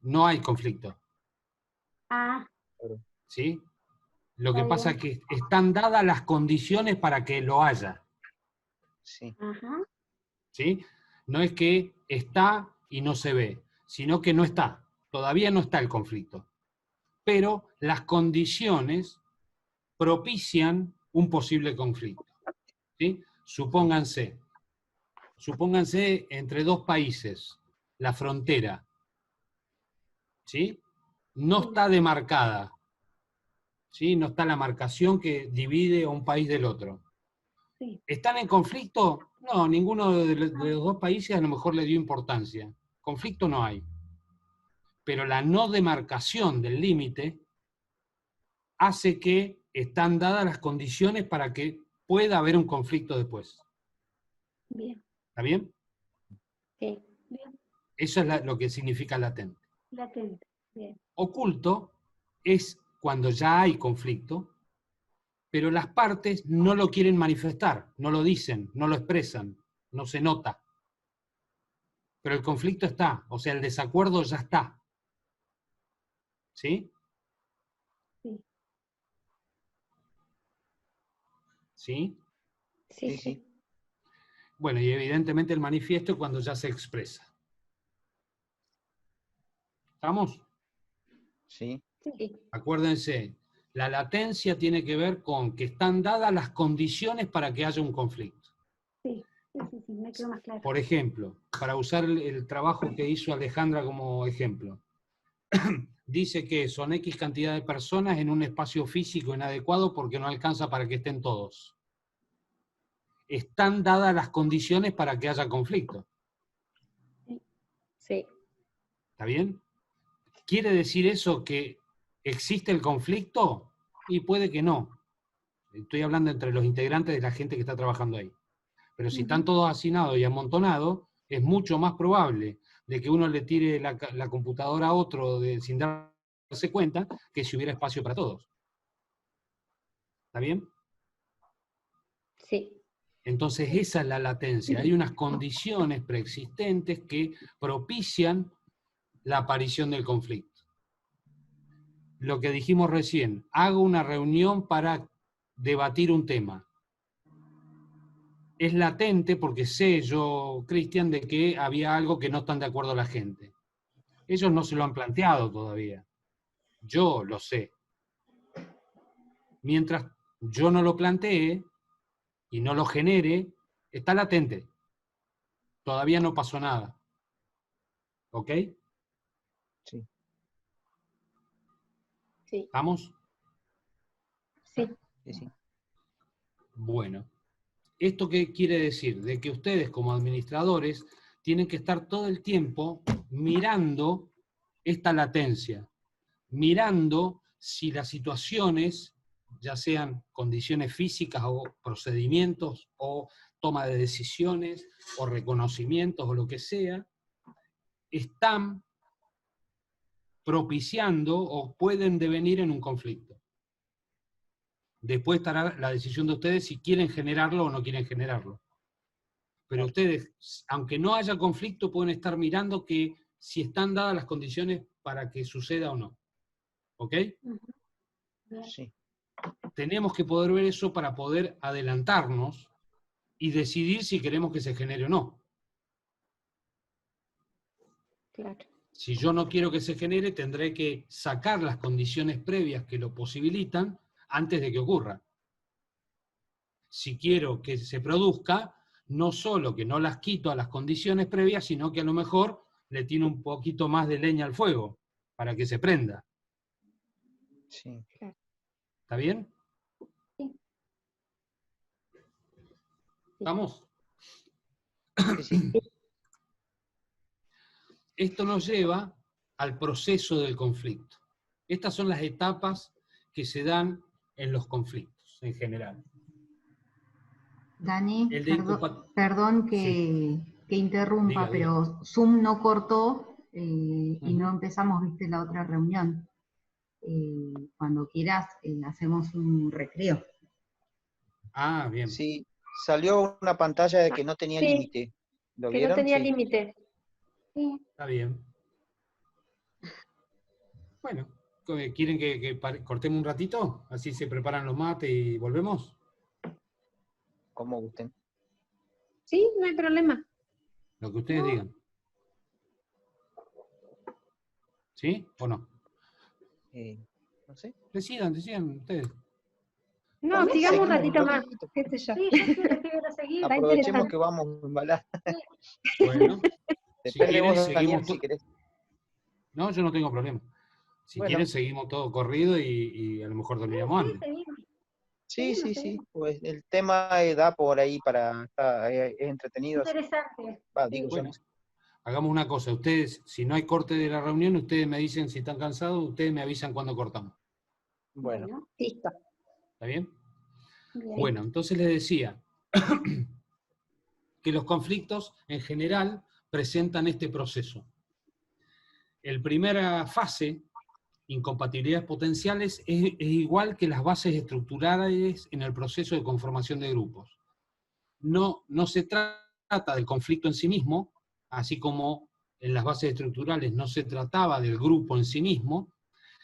no hay conflicto, Ah, ¿sí? Lo que está pasa es bien. que están dadas las condiciones para que lo haya, Sí, Ajá. ¿sí? No es que está y no se ve, sino que no está. Todavía no está el conflicto. Pero las condiciones propician un posible conflicto, ¿sí? Supónganse entre dos países, la frontera, ¿sí? No Sí. está demarcada, ¿sí? No está la marcación que divide a un país del otro. Sí. ¿Están en conflicto? No, ninguno de los dos países a lo mejor le dio importancia. Conflicto no hay. Pero la no demarcación del límite hace que están dadas las condiciones para que pueda haber un conflicto después. Bien. ¿Está bien? Sí. Bien. Eso es lo que significa latente. Latente. Bien. Oculto es cuando ya hay conflicto, pero las partes no lo quieren manifestar, no lo dicen, no lo expresan, no se nota. Pero el conflicto está, o sea, el desacuerdo ya está. ¿Sí? Sí. ¿Sí? Sí, sí, sí. sí. Bueno, y evidentemente el manifiesto es cuando ya se expresa. ¿Estamos? Sí, Sí. Acuérdense, la latencia tiene que ver con que están dadas las condiciones para que haya un conflicto. Sí. Sí, me quedó más claro. Por ejemplo, para usar el trabajo que hizo Alejandra como ejemplo, dice que son X cantidad de personas en un espacio físico inadecuado porque no alcanza para que estén todos. Están dadas las condiciones para que haya conflicto. Sí. ¿Está bien? ¿Quiere decir eso que existe el conflicto? Y puede que no. Estoy hablando entre los integrantes de la gente que está trabajando ahí. Pero si están todos hacinados y amontonados, es mucho más probable de que uno le tire la computadora a otro sin darse cuenta que si hubiera espacio para todos. ¿Está bien? Sí. Entonces esa es la latencia. Hay unas condiciones preexistentes que propician la aparición del conflicto. Lo que dijimos recién, hago una reunión para debatir un tema. Es latente porque sé yo, Cristian, de que había algo que no están de acuerdo la gente. Ellos no se lo han planteado todavía. Yo lo sé. Mientras yo no lo plantee y no lo genere, está latente. Todavía no pasó nada. ¿Ok? sí. Sí. ¿Vamos? Sí. Sí, sí. Bueno. ¿Esto qué quiere decir? De que ustedes como administradores tienen que estar todo el tiempo mirando esta latencia, mirando si las situaciones, ya sean condiciones físicas o procedimientos o toma de decisiones o reconocimientos o lo que sea, están propiciando o pueden devenir en un conflicto. Después estará la decisión de ustedes si quieren generarlo o no quieren generarlo. Pero ustedes, aunque no haya conflicto, pueden estar mirando que si están dadas las condiciones para que suceda o no. ¿Ok? Sí, Tenemos que poder ver eso para poder adelantarnos y decidir si queremos que se genere o no. Claro. Si yo no quiero que se genere, tendré que sacar las condiciones previas que lo posibilitan antes de que ocurra. Si quiero que se produzca, no solo que no las quito a las condiciones previas, sino que a lo mejor le tiene un poquito más de leña al fuego para que se prenda. sí. ¿Está bien? Sí. ¿Estamos? Sí, sí. Esto nos lleva al proceso del conflicto. Estas son las etapas que se dan en los conflictos en general. Dani, El de perdón Sí, que interrumpa, diga. pero Zoom no cortó y no empezamos, viste, la otra reunión. Cuando quieras, hacemos un recreo. Ah, bien. Sí, salió una pantalla de que no tenía Sí, límite. ¿Lo que no vieron? tenía Sí. límite. Sí. Está bien. Bueno, ¿quieren que cortemos un ratito? Así se preparan los mates y volvemos. Como gusten. Sí, no hay problema. Lo que ustedes digan. ¿Sí o no? No sé. Decidan ustedes. No, También sigamos un seguimos ratito más, ratito. qué sé yo. Sí, yo quiero seguir. Está Aprovechemos interesante. que vamos a embalar. Bueno, si Depende de quieren vos, seguimos Daniel, si querés. No, yo no tengo problema. Si Bueno. quieren seguimos todo corrido y a lo mejor terminamos Sí, antes. seguimos. Sí, Seguimos, sí, sí. seguimos. Pues el tema da por ahí para... es entretenido. Interesante. Digo Sí. yo. Bueno, hagamos una cosa. Ustedes, si no hay corte de la reunión, ustedes me dicen si están cansados, ustedes me avisan cuando cortamos. Bueno. Listo. ¿Está bien? Bien. Bueno, entonces les decía que los conflictos en general presentan este proceso. La primera fase, incompatibilidades potenciales, es igual que las bases estructurales en el proceso de conformación de grupos. No se trata del conflicto en sí mismo, así como en las bases estructurales no se trataba del grupo en sí mismo,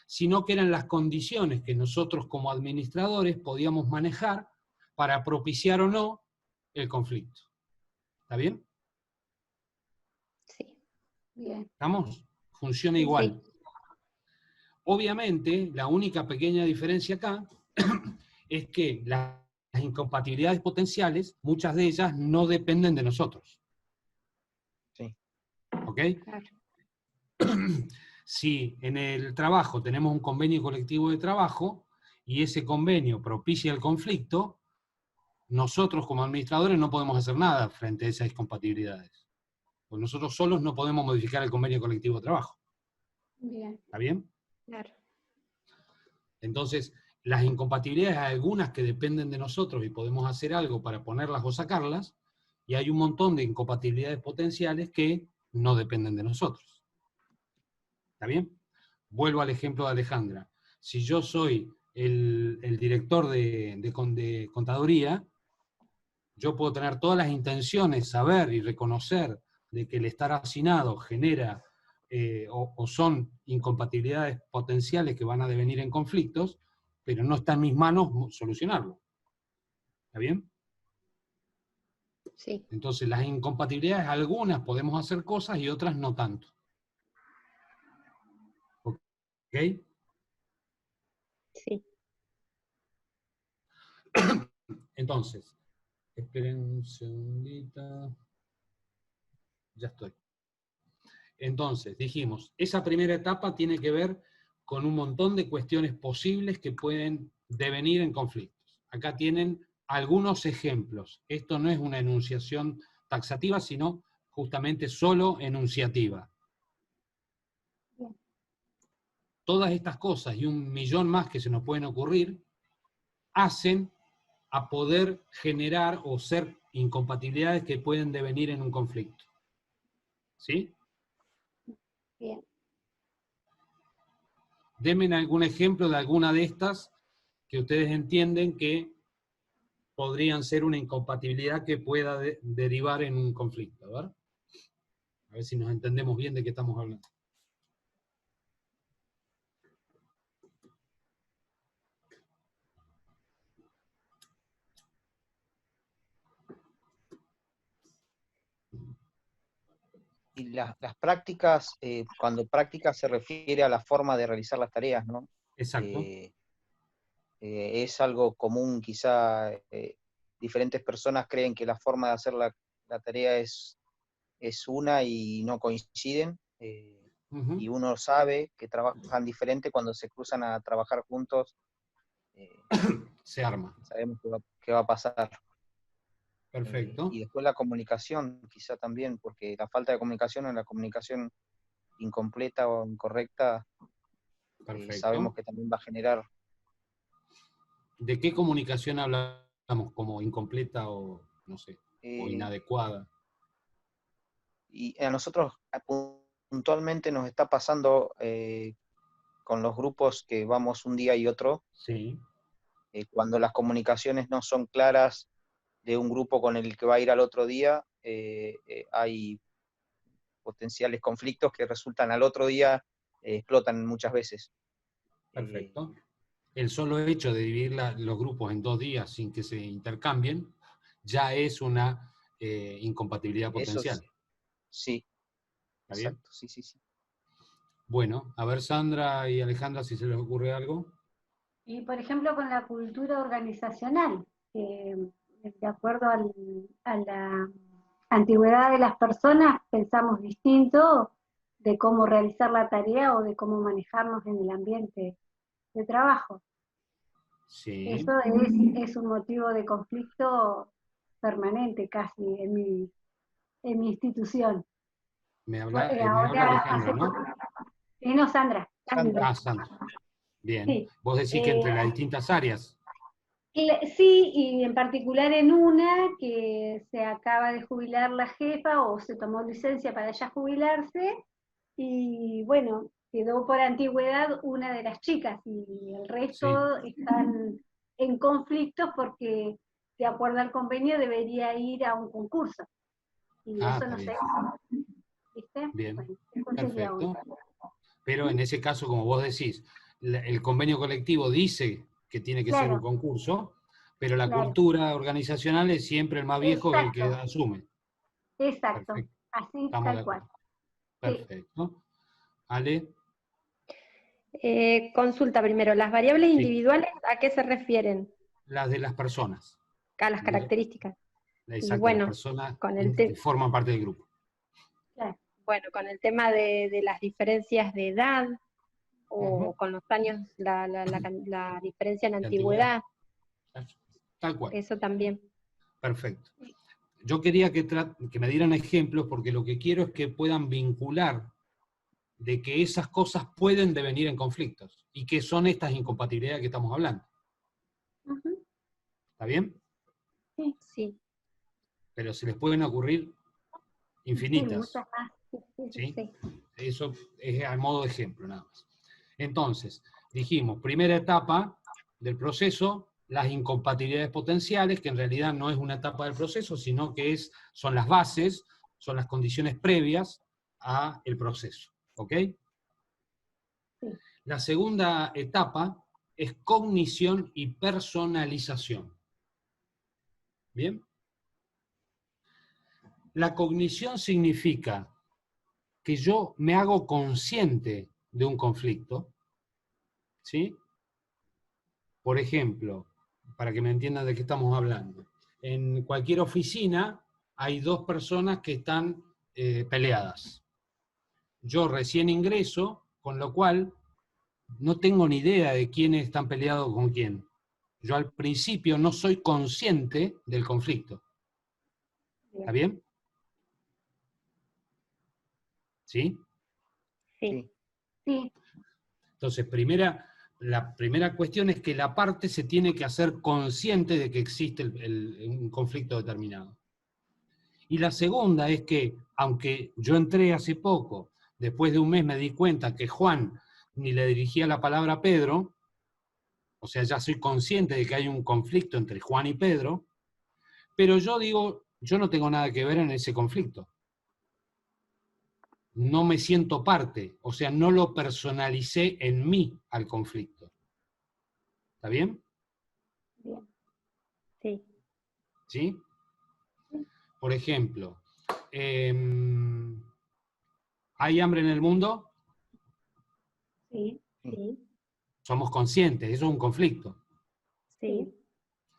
sino que eran las condiciones que nosotros como administradores podíamos manejar para propiciar o no el conflicto. ¿Está bien? Sí. Bien. ¿Estamos? Funciona Sí. igual. Obviamente, la única pequeña diferencia acá es que las incompatibilidades potenciales, muchas de ellas no dependen de nosotros. Sí. ¿Ok? Claro. Si en el trabajo tenemos un convenio colectivo de trabajo y ese convenio propicia el conflicto, nosotros como administradores no podemos hacer nada frente a esas incompatibilidades. Pues nosotros solos no podemos modificar el convenio colectivo de trabajo. Bien. ¿Está bien? Claro. Entonces, las incompatibilidades hay algunas que dependen de nosotros y podemos hacer algo para ponerlas o sacarlas, y hay un montón de incompatibilidades potenciales que no dependen de nosotros. ¿Está bien? Vuelvo al ejemplo de Alejandra. Si yo soy el director de contaduría, yo puedo tener todas las intenciones, saber y reconocer de que el estar hacinado genera o son incompatibilidades potenciales que van a devenir en conflictos, pero no está en mis manos solucionarlo. ¿Está bien? Sí. Entonces, las incompatibilidades, algunas podemos hacer cosas y otras no tanto. ¿Ok? Sí. Entonces, esperen un segundito. Ya estoy. Entonces, dijimos, esa primera etapa tiene que ver con un montón de cuestiones posibles que pueden devenir en conflictos. Acá tienen algunos ejemplos. Esto no es una enunciación taxativa, sino justamente solo enunciativa. Todas estas cosas y un millón más que se nos pueden ocurrir hacen a poder generar o ser incompatibilidades que pueden devenir en un conflicto. ¿Sí? Bien. Denme algún ejemplo de alguna de estas que ustedes entienden que podrían ser una incompatibilidad que pueda derivar en un conflicto. A ver si nos entendemos bien de qué estamos hablando. Y las prácticas, cuando práctica se refiere a la forma de realizar las tareas, ¿no? Exacto. Es algo común, quizá diferentes personas creen que la forma de hacer la tarea es una y no coinciden, y uno sabe que trabajan diferente cuando se cruzan a trabajar juntos, se arma. Sabemos qué va a pasar. Perfecto. Y después la comunicación, quizá también, porque la falta de comunicación o la comunicación incompleta o incorrecta, sabemos que también va a generar. ¿De qué comunicación hablamos? ¿Como incompleta o, no sé, o inadecuada? Y a nosotros puntualmente nos está pasando con los grupos que vamos un día y otro, Sí. Cuando las comunicaciones no son claras de un grupo con el que va a ir al otro día, hay potenciales conflictos que resultan al otro día, explotan muchas veces. Perfecto. El solo hecho de dividir los grupos en 2 días sin que se intercambien ya es una incompatibilidad Eso potencial. sí, ¿Está bien? exacto, sí, sí, sí. Bueno, a ver Sandra y Alejandra si se les ocurre algo. Y por ejemplo con la cultura organizacional, que de acuerdo a la antigüedad de las personas pensamos distinto de cómo realizar la tarea o de cómo manejarnos en el ambiente de trabajo. Sí. Eso es un motivo de conflicto permanente casi en mi institución. Me Bueno, habla Alejandra, ¿no? No, Sandra. Ah, Sandra. Bien. Sí. Vos decís que entre las distintas áreas. Sí, y en particular en una que se acaba de jubilar la jefa o se tomó licencia para ya jubilarse y bueno, quedó por antigüedad una de las chicas y el resto están en conflictos porque de acuerdo al convenio debería ir a un concurso y eso Está no bien. se hizo, ¿viste? Bien, Bueno, eso sería perfecto. uno. Pero en ese caso, como vos decís, el convenio colectivo dice que tiene que ser un Claro, concurso, pero la claro, cultura organizacional es siempre el más viejo el que exacto, asume. exacto, Perfecto, así estamos de tal cual. acuerdo. Sí. Perfecto. Ale, Consulta primero, ¿las variables sí, individuales a qué se refieren? las de las personas. A las características. Y Exacto, las bueno, personas con que forman parte del grupo. Claro. bueno, con el tema de las diferencias de edad, o con los años, la diferencia en De antigüedad. antigüedad, Tal cual. eso también. Perfecto. Yo quería que me dieran ejemplos porque lo que quiero es que puedan vincular de que esas cosas pueden devenir en conflictos y que son estas incompatibilidades que estamos hablando. Ujú. ¿Está bien? Sí, Pero se les pueden ocurrir Sí, infinitas. muchas más. ¿Sí? sí. Eso es a modo de ejemplo nada más. Entonces, dijimos, primera etapa del proceso, las incompatibilidades potenciales, que en realidad no es una etapa del proceso, sino que son las bases, son las condiciones previas al proceso. ¿Ok? Sí. La segunda etapa es cognición y personalización. ¿Bien? La cognición significa que yo me hago consciente de un conflicto, ¿sí? Por ejemplo, para que me entiendan de qué estamos hablando, en cualquier oficina hay 2 personas que están peleadas. Yo recién ingreso, con lo cual no tengo ni idea de quiénes están peleados con quién. Yo al principio no soy consciente del conflicto. ¿Está bien? ¿Sí? Sí. Sí, Entonces, la primera cuestión es que la parte se tiene que hacer consciente de que existe un conflicto determinado. Y la segunda es que, aunque yo entré hace poco, después de un mes me di cuenta que Juan ni le dirigía la palabra a Pedro, o sea, ya soy consciente de que hay un conflicto entre Juan y Pedro, pero yo digo, yo no tengo nada que ver en ese conflicto. No me siento parte, o sea, no lo personalicé en mí al conflicto. ¿Está bien? bien. Sí. ¿Sí? Por ejemplo, ¿hay hambre en el mundo? Sí, Sí. Somos conscientes, eso es un conflicto. Sí.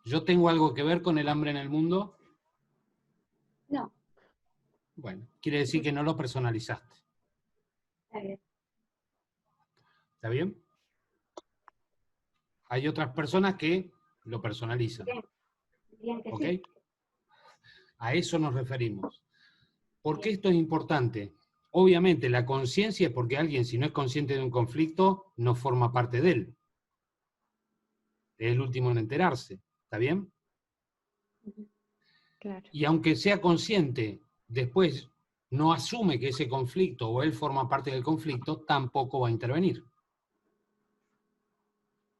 ¿Yo tengo algo que ver con el hambre en el mundo? no, Bueno, quiere decir que no lo personalizaste. está bien. ¿Está bien? Hay otras personas que lo personalizan. Bien, bien que ¿Ok? sí. A eso nos referimos. ¿Por qué Bien. esto es importante? Obviamente, la conciencia es porque alguien, si no es consciente de un conflicto, no forma parte de él. Es el último en enterarse. ¿Está bien? Claro. Y aunque sea consciente, después no asume que ese conflicto o él forma parte del conflicto, tampoco va a intervenir.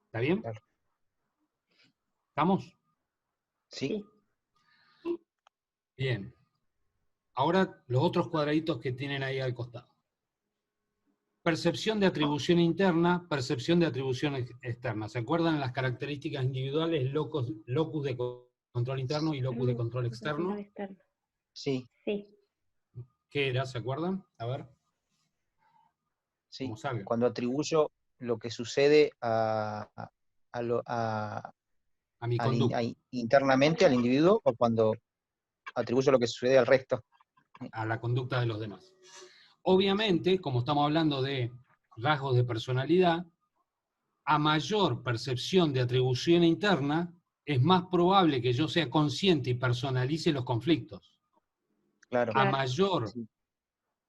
¿Está bien? Claro. ¿Estamos? Sí. Bien. Ahora los otros cuadraditos que tienen ahí al costado. Percepción de atribución interna, percepción de atribución externa. ¿Se acuerdan las características individuales? Locus de control interno y locus de control externo. Sí. Sí. ¿Qué era? ¿Se acuerdan? A ver. Sí. Como salga. Cuando atribuyo lo que sucede Mi conducta. internamente al individuo, o cuando atribuyo lo que sucede al resto. A la conducta de los demás. Obviamente, como estamos hablando de rasgos de personalidad, a mayor percepción de atribución interna, es más probable que yo sea consciente y personalice los conflictos. Claro. A mayor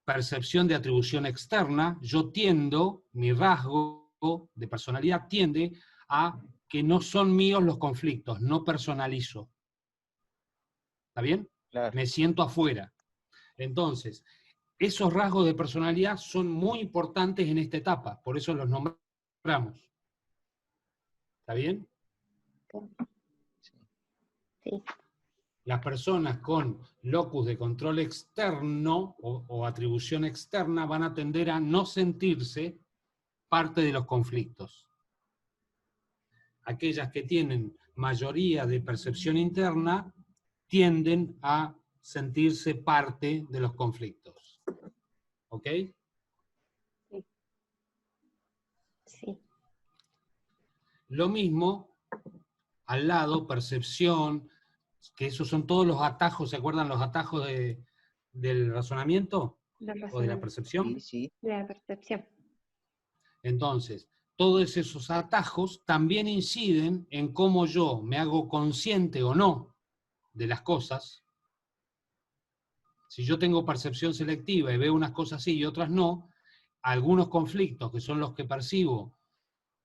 percepción de atribución externa, yo tiendo, mi rasgo de personalidad tiende a que no son míos los conflictos, no personalizo. ¿Está bien? Claro. Me siento afuera. Entonces, esos rasgos de personalidad son muy importantes en esta etapa, por eso los nombramos. ¿Está bien? Sí. Las personas con locus de control externo o atribución externa van a tender a no sentirse parte de los conflictos. Aquellas que tienen mayoría de percepción interna tienden a sentirse parte de los conflictos. ¿Ok? Sí. Lo mismo, al lado, percepción, que esos son todos los atajos, ¿se acuerdan los atajos del razonamiento? ¿O de la percepción? Sí, sí. De la percepción. Entonces, todos esos atajos también inciden en cómo yo me hago consciente o no de las cosas. Si yo tengo percepción selectiva y veo unas cosas sí y otras no, algunos conflictos que son los que percibo,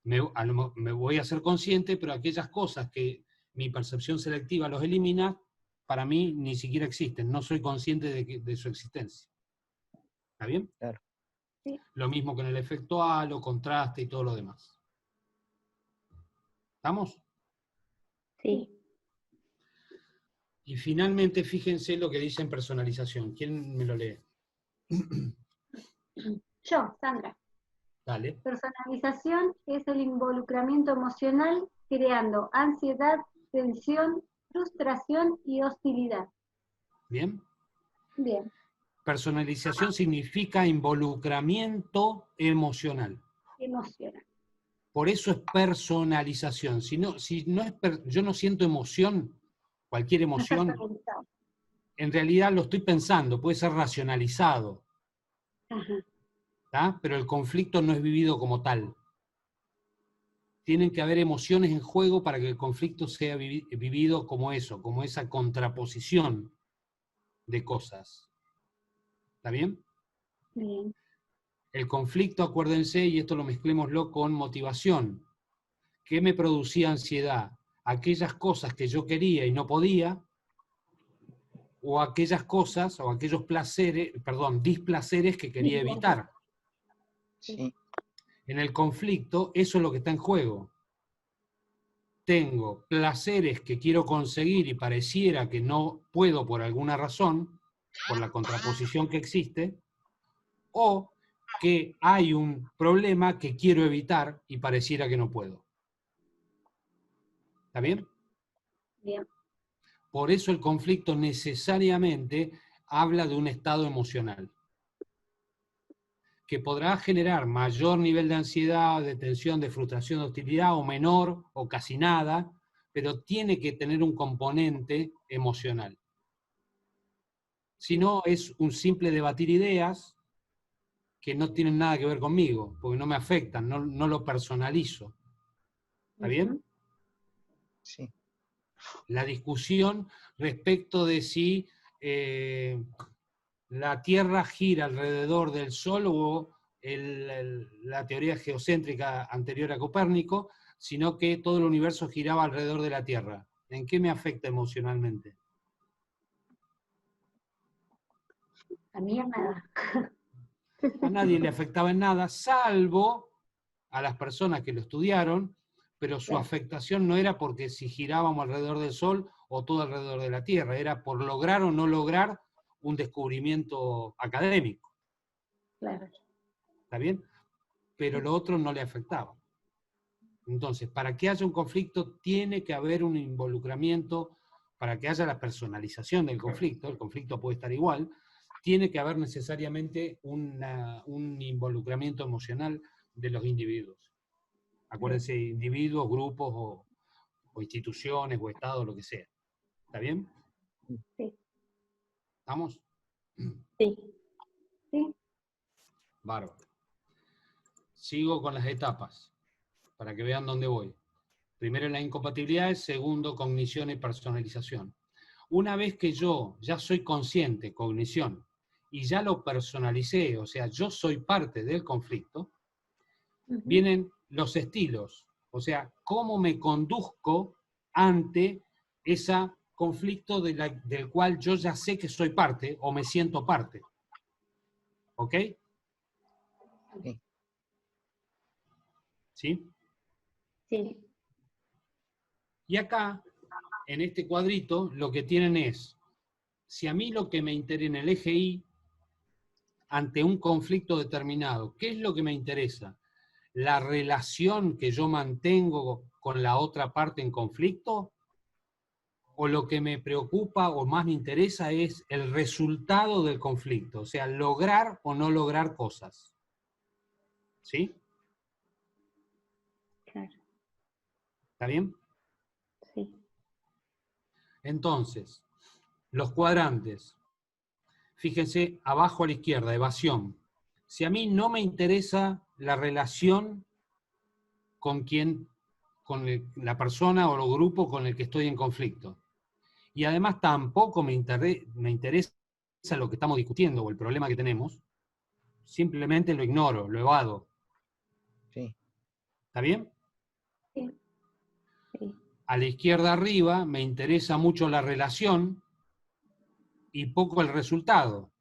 me voy a ser consciente, pero aquellas cosas que mi percepción selectiva los elimina, para mí ni siquiera existen, no soy consciente de su existencia. ¿Está bien? Claro. Sí. Lo mismo que en el efecto halo, contraste y todo lo demás. ¿Estamos? Sí. Y finalmente, fíjense lo que dice en personalización. ¿Quién me lo lee? Yo, Sandra. Dale. Personalización es el involucramiento emocional creando ansiedad, tensión, frustración y hostilidad. ¿Bien? Bien. Personalización significa involucramiento emocional. Emocional. Por eso es personalización. Yo no siento emoción, cualquier emoción, en realidad lo estoy pensando, puede ser racionalizado. Ajá. ¿Tá? Pero el conflicto no es vivido como tal. Tienen que haber emociones en juego para que el conflicto sea vivido como eso, como esa contraposición de cosas. ¿Está bien? Bien. El conflicto, acuérdense, y esto lo mezclémoslo con motivación. ¿Qué me producía ansiedad? Aquellas cosas que yo quería y no podía, o aquellas cosas, o aquellos displaceres que quería evitar. Sí. En el conflicto, eso es lo que está en juego. Tengo placeres que quiero conseguir y pareciera que no puedo por alguna razón, por la contraposición que existe, o que hay un problema que quiero evitar y pareciera que no puedo. ¿Está bien? Bien. Por eso el conflicto necesariamente habla de un estado emocional, que podrá generar mayor nivel de ansiedad, de tensión, de frustración, de hostilidad, o menor, o casi nada, pero tiene que tener un componente emocional. Si no, es un simple debatir ideas que no tienen nada que ver conmigo, porque no me afectan, no lo personalizo. ¿Está bien? Sí. La discusión respecto de si la Tierra gira alrededor del Sol o la teoría geocéntrica anterior a Copérnico, sino que todo el universo giraba alrededor de la Tierra. ¿En qué me afecta emocionalmente? A mí es nada. A nadie le afectaba en nada, salvo a las personas que lo estudiaron, pero su Claro. afectación no era porque si girábamos alrededor del Sol o todo alrededor de la Tierra, era por lograr o no lograr un descubrimiento académico. Claro. ¿Está bien? Pero lo otro no le afectaba. Entonces, para que haya un conflicto, tiene que haber un involucramiento, para que haya la personalización del conflicto, el conflicto puede estar igual, tiene que haber necesariamente un involucramiento emocional de los individuos. Acuérdense, individuos, grupos o instituciones o estados, lo que sea. ¿Está bien? Sí. ¿Estamos? Sí. Sí. Bárbaro. Sigo con las etapas, para que vean dónde voy. Primero las incompatibilidades, segundo cognición y personalización. Una vez que yo ya soy consciente, cognición, y ya lo personalicé, o sea, yo soy parte del conflicto, vienen los estilos, o sea, cómo me conduzco ante ese conflicto del cual yo ya sé que soy parte o me siento parte. ¿Ok? Sí. ¿Sí? Sí. Y acá, en este cuadrito, lo que tienen es, si a mí lo que me interesa en el eje Y, ante un conflicto determinado, ¿qué es lo que me interesa? ¿La relación que yo mantengo con la otra parte en conflicto? ¿O lo que me preocupa o más me interesa es el resultado del conflicto? O sea, lograr o no lograr cosas. ¿Sí? Claro. ¿Está bien? Sí. Entonces, los cuadrantes. Fíjense, abajo a la izquierda, evasión. Si a mí no me interesa la relación con la persona o el grupo con el que estoy en conflicto, y además tampoco me interesa lo que estamos discutiendo o el problema que tenemos, simplemente lo ignoro, lo evado. Sí. ¿Está bien? Sí. Sí. A la izquierda arriba me interesa mucho la relación y poco el resultado.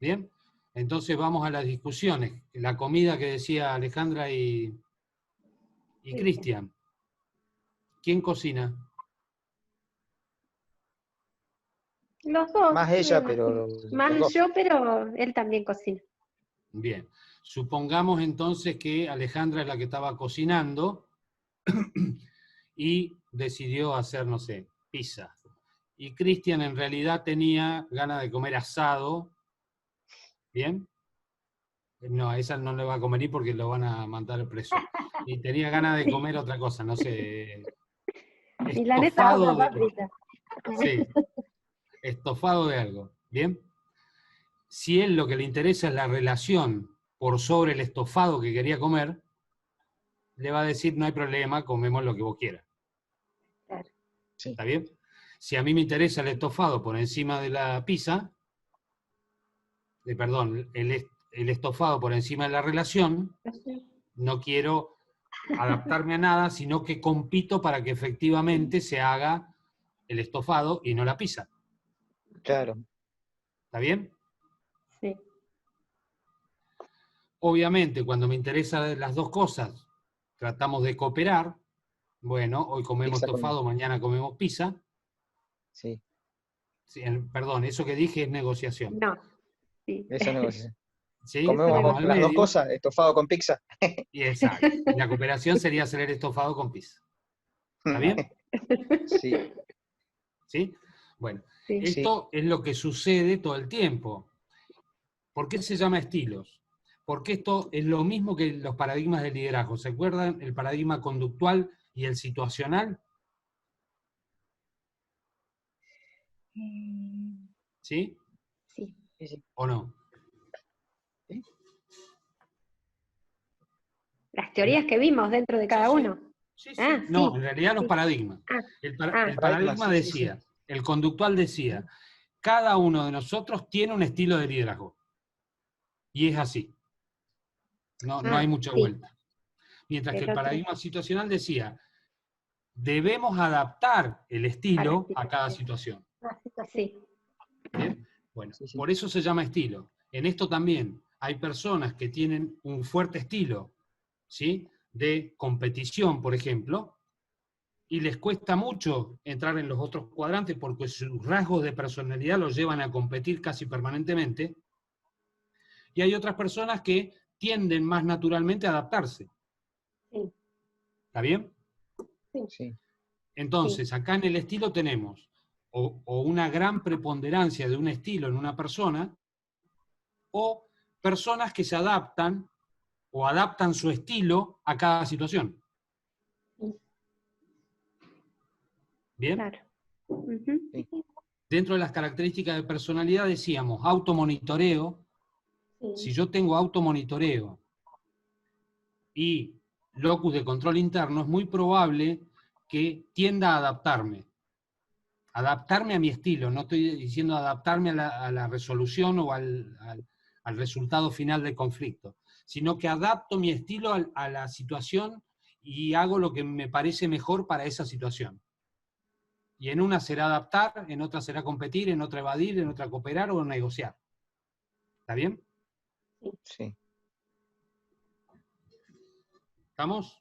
¿Bien? Entonces vamos a las discusiones. La comida que decía Alejandra y Cristian. ¿Quién cocina? Los dos. Más ella, pero Más los dos. yo, pero él también cocina. Bien. Supongamos entonces que Alejandra es la que estaba cocinando y decidió hacer, no sé, pizza. Y Cristian en realidad tenía ganas de comer asado. ¿Bien? No, a esa no le va a comer porque lo van a mandar preso. Y tenía ganas de comer otra cosa, no sé, Milanesa con estofado de... papas fritas. Sí, estofado de algo. ¿Bien? Si él lo que le interesa es la relación por sobre el estofado que quería comer, le va a decir, no hay problema, comemos lo que vos quieras. Claro. Sí. ¿Está bien? Si a mí me interesa el estofado por encima de la pizza, perdón, el estofado por encima de la relación, no quiero adaptarme a nada, sino que compito para que efectivamente se haga el estofado y no la pizza. Claro. ¿Está bien? Sí. Obviamente, cuando me interesan las dos cosas, tratamos de cooperar. Bueno, hoy comemos Pizza estofado, mañana comemos pizza. Sí. Sí, perdón, eso que dije es negociación. No. Sí. Esa negociación. ¿Sí? Comemos Vamos al las dos medio. cosas, estofado con pizza. Y exacto. Y la cooperación sería hacer el estofado con pizza. ¿Está bien? Sí. ¿Sí? Bueno, Sí. esto es lo que sucede todo el tiempo. ¿Por qué se llama estilos? Porque esto es lo mismo que los paradigmas de liderazgo. ¿Se acuerdan? El paradigma conductual y el situacional. ¿Sí? Sí. Sí. ¿O no? Sí. Las teorías que vimos dentro de cada uno. Sí, sí. Ah, No, sí. en realidad los Sí. paradigmas. Ah, El Paradigma, paradigma sí, sí, decía, el conductual decía, cada uno de nosotros tiene un estilo de liderazgo. Y es así. No hay mucha sí. vuelta. Mientras que El el otro. paradigma situacional decía, debemos adaptar el estilo a cada situación. Sí. ¿Bien? Bueno, Sí, sí. por eso se llama estilo. En esto también hay personas que tienen un fuerte estilo, ¿sí? De competición, por ejemplo, y les cuesta mucho entrar en los otros cuadrantes porque sus rasgos de personalidad los llevan a competir casi permanentemente. Y hay otras personas que tienden más naturalmente a adaptarse. Sí. ¿Está bien? Sí. Entonces, acá en el estilo tenemos o una gran preponderancia de un estilo en una persona, o personas que se adaptan o adaptan su estilo a cada situación. ¿Bien? Claro. Sí. Dentro de las características de personalidad decíamos automonitoreo. Si yo tengo automonitoreo y locus de control interno, es muy probable que tienda a adaptarme. Adaptarme a mi estilo, no estoy diciendo adaptarme a la resolución o al resultado final del conflicto, sino que adapto mi estilo a la situación y hago lo que me parece mejor para esa situación. Y en una será adaptar, en otra será competir, en otra evadir, en otra cooperar o negociar. ¿Está bien? Sí. ¿Estamos?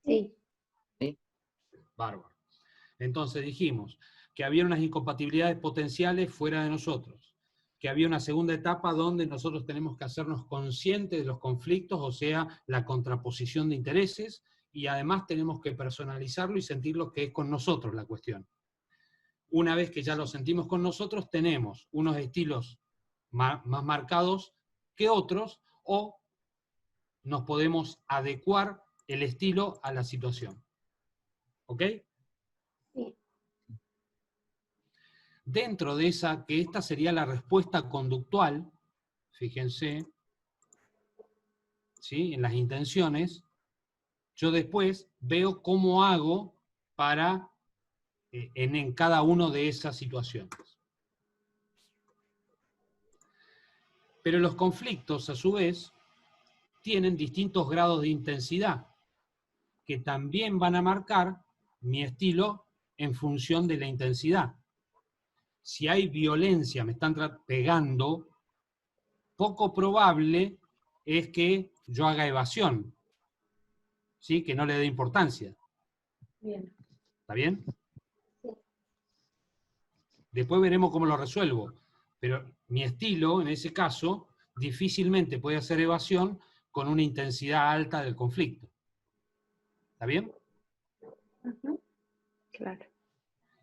Sí. Bárbaro. Entonces dijimos que había unas incompatibilidades potenciales fuera de nosotros, que había una segunda etapa donde nosotros tenemos que hacernos conscientes de los conflictos, o sea, la contraposición de intereses, y además tenemos que personalizarlo y sentir lo que es con nosotros la cuestión. Una vez que ya lo sentimos con nosotros, tenemos unos estilos más marcados que otros, o nos podemos adecuar el estilo a la situación. ¿Ok? Sí. Dentro de esa, que esta sería la respuesta conductual, fíjense, ¿sí? En las intenciones, yo después veo cómo hago para en cada una de esas situaciones. Pero los conflictos, a su vez, tienen distintos grados de intensidad, que también van a marcar mi estilo en función de la intensidad. Si hay violencia, me están pegando, poco probable es que yo haga evasión, ¿sí? Que no le dé importancia. Bien. ¿Está bien? Sí. Después veremos cómo lo resuelvo, pero mi estilo, en ese caso, difícilmente puede hacer evasión con una intensidad alta del conflicto. ¿Está bien? Claro.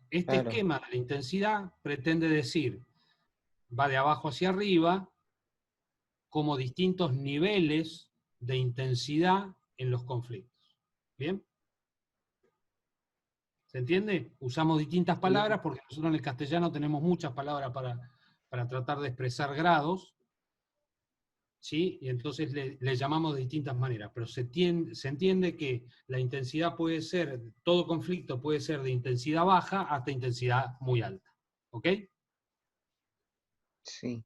Este Claro. esquema de la intensidad pretende decir, va de abajo hacia arriba, como distintos niveles de intensidad en los conflictos. ¿Bien? ¿Se entiende? Usamos distintas palabras porque nosotros en el castellano tenemos muchas palabras para tratar de expresar grados, ¿sí? Y entonces le llamamos de distintas maneras, pero se entiende que la intensidad puede ser, todo conflicto puede ser de intensidad baja hasta intensidad muy alta. ¿Ok? Sí.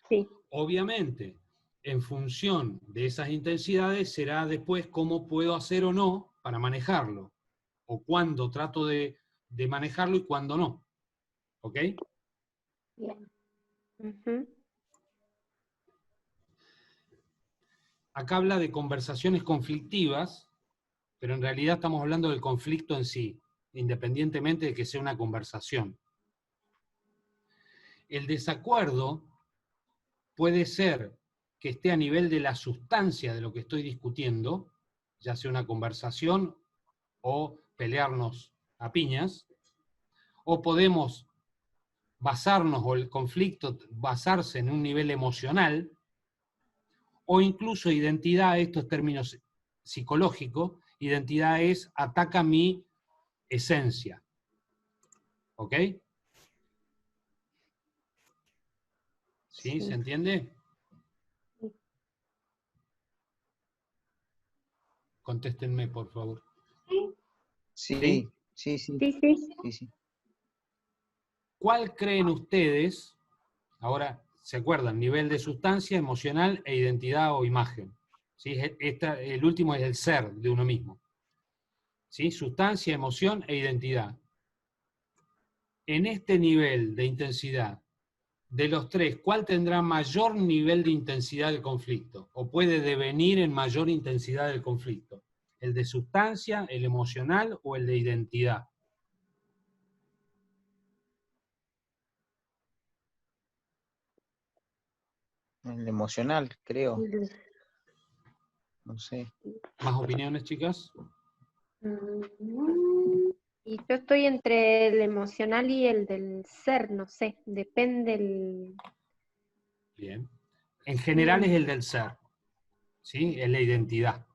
Sí. Obviamente, en función de esas intensidades será después cómo puedo hacer o no para manejarlo, o cuándo trato de manejarlo y cuándo no. ¿Ok? Bien. Acá habla de conversaciones conflictivas, pero en realidad estamos hablando del conflicto en sí, independientemente de que sea una conversación. El desacuerdo puede ser que esté a nivel de la sustancia de lo que estoy discutiendo, ya sea una conversación o pelearnos a piñas, o podemos basarnos, o el conflicto basarse en un nivel emocional, o incluso identidad, estos términos psicológicos, identidad es ataca mi esencia. ¿Ok? ¿Sí? ¿Se entiende? Contéstenme, por favor. Sí, sí, sí. Sí. ¿Cuál creen ustedes, ahora se acuerdan, nivel de sustancia, emocional e identidad o imagen? ¿Sí? El último es el ser de uno mismo. ¿Sí? Sustancia, emoción e identidad. En este nivel de intensidad, de los tres, ¿cuál tendrá mayor nivel de intensidad del conflicto? ¿O puede devenir en mayor intensidad del conflicto? ¿El de sustancia, el emocional o el de identidad? El emocional, creo. No sé. ¿Más opiniones, chicas? Y yo estoy entre el emocional y el del ser, no sé, depende el... Bien. En general es el del ser, ¿sí? Es la identidad.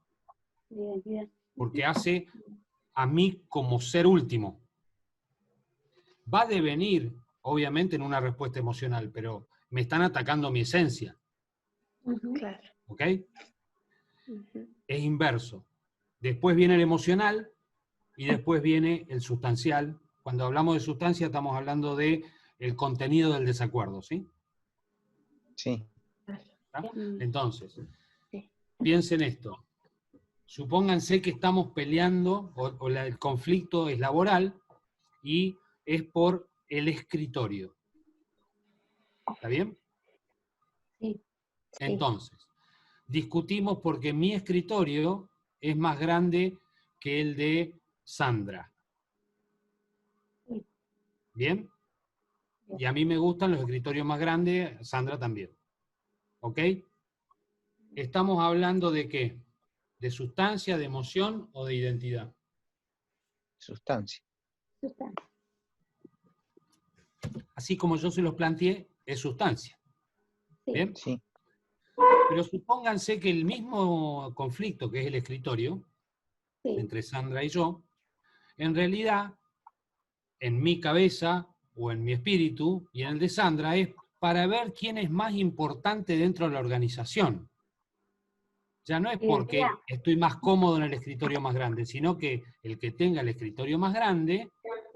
Identidad. Porque hace a mí como ser último. Va a devenir, obviamente, en una respuesta emocional, pero me están atacando mi esencia. Claro. ¿Ok? Es inverso. Después viene el emocional y después viene el sustancial. Cuando hablamos de sustancia estamos hablando de el contenido del desacuerdo, ¿sí? Sí. ¿Está? Entonces, piensen esto. Supónganse que estamos peleando, o el conflicto es laboral y es por el escritorio. ¿Está bien? Sí. Entonces, discutimos porque mi escritorio es más grande que el de Sandra. ¿Bien? Y a mí me gustan los escritorios más grandes, Sandra también. ¿Ok? ¿Estamos hablando de qué? ¿De sustancia, de emoción o de identidad? Sustancia. Sustancia. Así como yo se los planteé, es sustancia. ¿Bien? Sí. Pero supónganse que el mismo conflicto, que es el escritorio, entre Sandra y yo, en realidad, en mi cabeza o en mi espíritu y en el de Sandra, es para ver quién es más importante dentro de la organización. Ya no es porque estoy más cómodo en el escritorio más grande, sino que el que tenga el escritorio más grande,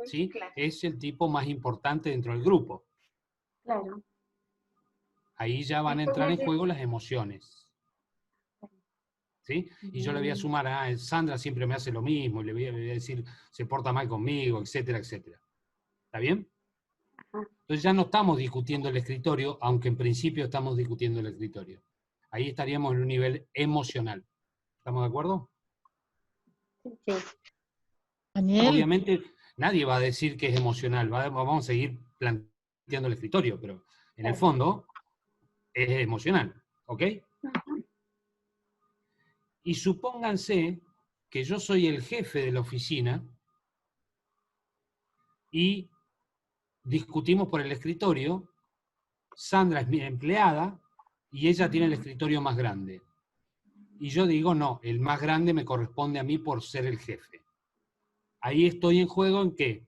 ¿sí?, es el tipo más importante dentro del grupo. Claro. Ahí ya van a entrar en juego las emociones. ¿Sí? Y yo le voy a sumar, Sandra siempre me hace lo mismo, y le voy a decir, se porta mal conmigo, etcétera, etcétera. ¿Está bien? Entonces ya no estamos discutiendo el escritorio, aunque en principio estamos discutiendo el escritorio. Ahí estaríamos en un nivel emocional. ¿Estamos de acuerdo? Sí. Daniel, Obviamente nadie va a decir que es emocional, vamos a seguir planteando el escritorio, pero en el fondo es emocional, ¿ok? Y supónganse que yo soy el jefe de la oficina y discutimos por el escritorio, Sandra es mi empleada y ella tiene el escritorio más grande. Y yo digo, no, el más grande me corresponde a mí por ser el jefe. Ahí estoy en juego ¿en qué?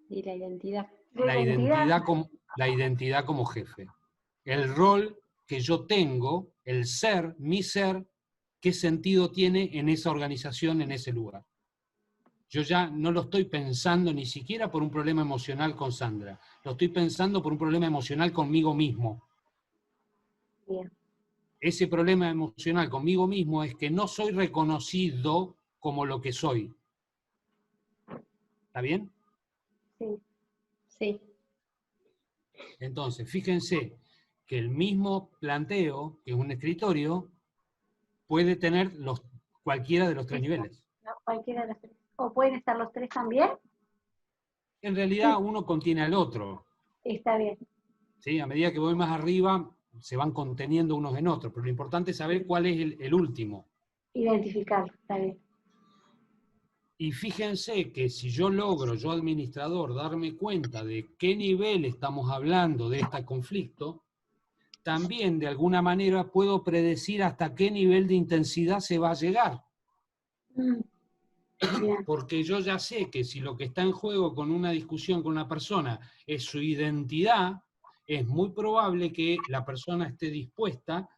Y la identidad. La identidad como jefe. El rol que yo tengo, el ser, mi ser, qué sentido tiene en esa organización, en ese lugar. Yo ya no lo estoy pensando ni siquiera por un problema emocional con Sandra, lo estoy pensando por un problema emocional conmigo mismo. Bien. Ese problema emocional conmigo mismo es que no soy reconocido como lo que soy. ¿Está bien? Sí. Sí. Entonces, fíjense que el mismo planteo, que es un escritorio, puede tener cualquiera de los tres niveles. No, cualquiera de los tres. ¿O pueden estar los tres también? En realidad uno contiene al otro. Está bien. ¿Sí? A medida que voy más arriba, se van conteniendo unos en otros, pero lo importante es saber cuál es el último. Identificarlo, está bien. Y fíjense que si yo logro, yo administrador, darme cuenta de qué nivel estamos hablando de este conflicto, también de alguna manera puedo predecir hasta qué nivel de intensidad se va a llegar. Porque yo ya sé que si lo que está en juego con una discusión con una persona es su identidad, es muy probable que la persona esté dispuesta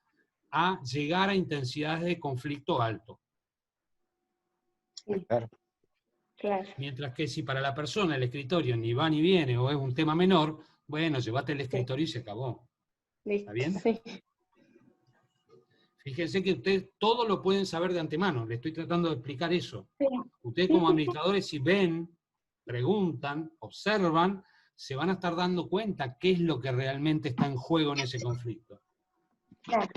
a llegar a intensidades de conflicto alto. Claro. Claro. Mientras que si para la persona el escritorio ni va ni viene o es un tema menor, bueno, llévate el escritorio y se acabó. ¿Está bien? Sí. Fíjense que ustedes todo lo pueden saber de antemano, le estoy tratando de explicar eso. Sí. Ustedes como administradores, si ven, preguntan, observan, se van a estar dando cuenta qué es lo que realmente está en juego en ese conflicto. Claro.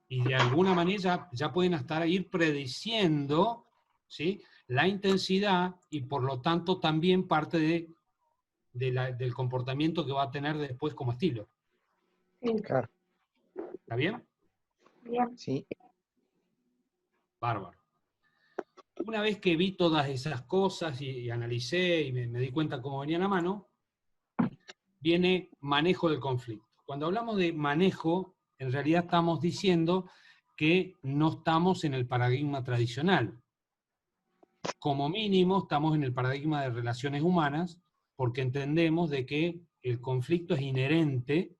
Y de alguna manera ya pueden hasta ir prediciendo, ¿sí?, la intensidad y por lo tanto también parte del comportamiento que va a tener después como estilo. Sí. Claro, ¿Está bien? Bien. sí. Bárbaro. Una vez que vi todas esas cosas y analicé y me di cuenta cómo venían a mano, viene manejo del conflicto. Cuando hablamos de manejo, en realidad estamos diciendo que no estamos en el paradigma tradicional. Como mínimo estamos en el paradigma de relaciones humanas, porque entendemos de que el conflicto es inherente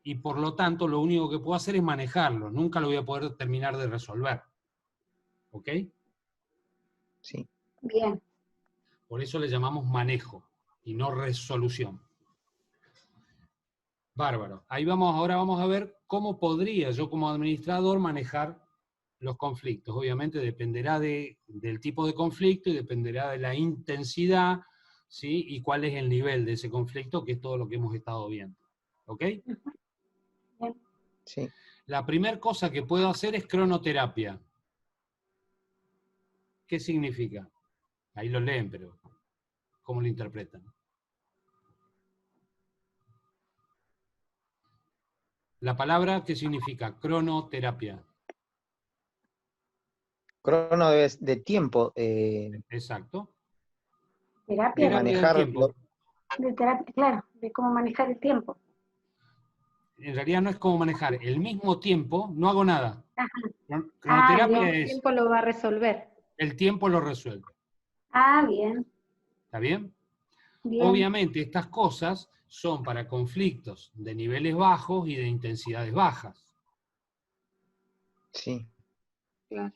y por lo tanto lo único que puedo hacer es manejarlo, nunca lo voy a poder terminar de resolver. ¿Ok? Sí. Bien. Por eso le llamamos manejo y no resolución. Bárbaro. Ahí ahora vamos a ver cómo podría yo como administrador manejar los conflictos. Obviamente dependerá del tipo de conflicto y dependerá de la intensidad, ¿sí?, y cuál es el nivel de ese conflicto, que es todo lo que hemos estado viendo. ¿Ok? Bien. Sí. La primera cosa que puedo hacer es cronoterapia. ¿Qué significa? Ahí lo leen, pero ¿cómo lo interpretan? La palabra, ¿qué significa? Cronoterapia. Crono de tiempo, Exacto. Terapia Terapia del manejar tiempo. de terapia, claro, de cómo manejar el tiempo. En realidad no es cómo manejar. El mismo tiempo, no hago nada. Ajá. Cronoterapia bien. El es tiempo lo va a resolver. el tiempo lo resuelve. Bien. ¿Está bien? Bien. Obviamente estas cosas son para conflictos de niveles bajos y de intensidades bajas. sí,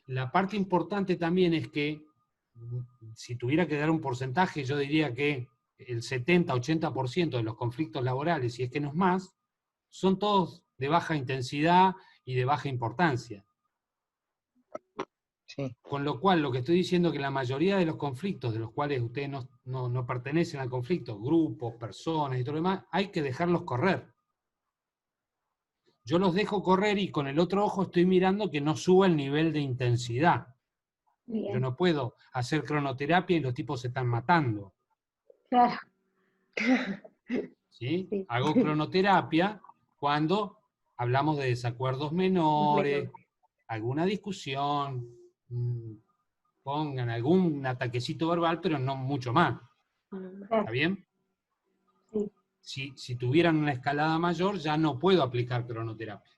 La parte importante también es que, si tuviera que dar un porcentaje, yo diría que el 70-80% de los conflictos laborales, si es que no es más, son todos de baja intensidad y de baja importancia. sí, Con lo cual, lo que estoy diciendo es que la mayoría de los conflictos de los cuales ustedes no pertenecen al conflicto, grupos, personas y todo lo demás, hay que dejarlos correr. Yo los dejo correr y con el otro ojo estoy mirando que no suba el nivel de intensidad. Yo Bien. no puedo hacer cronoterapia y los tipos se están matando. Claro. ¿Sí? Sí. Hago cronoterapia cuando hablamos de desacuerdos menores, alguna discusión, pongan algún ataquecito verbal, pero no mucho más. ¿Está bien? Sí. Si tuvieran una escalada mayor, ya no puedo aplicar cronoterapia.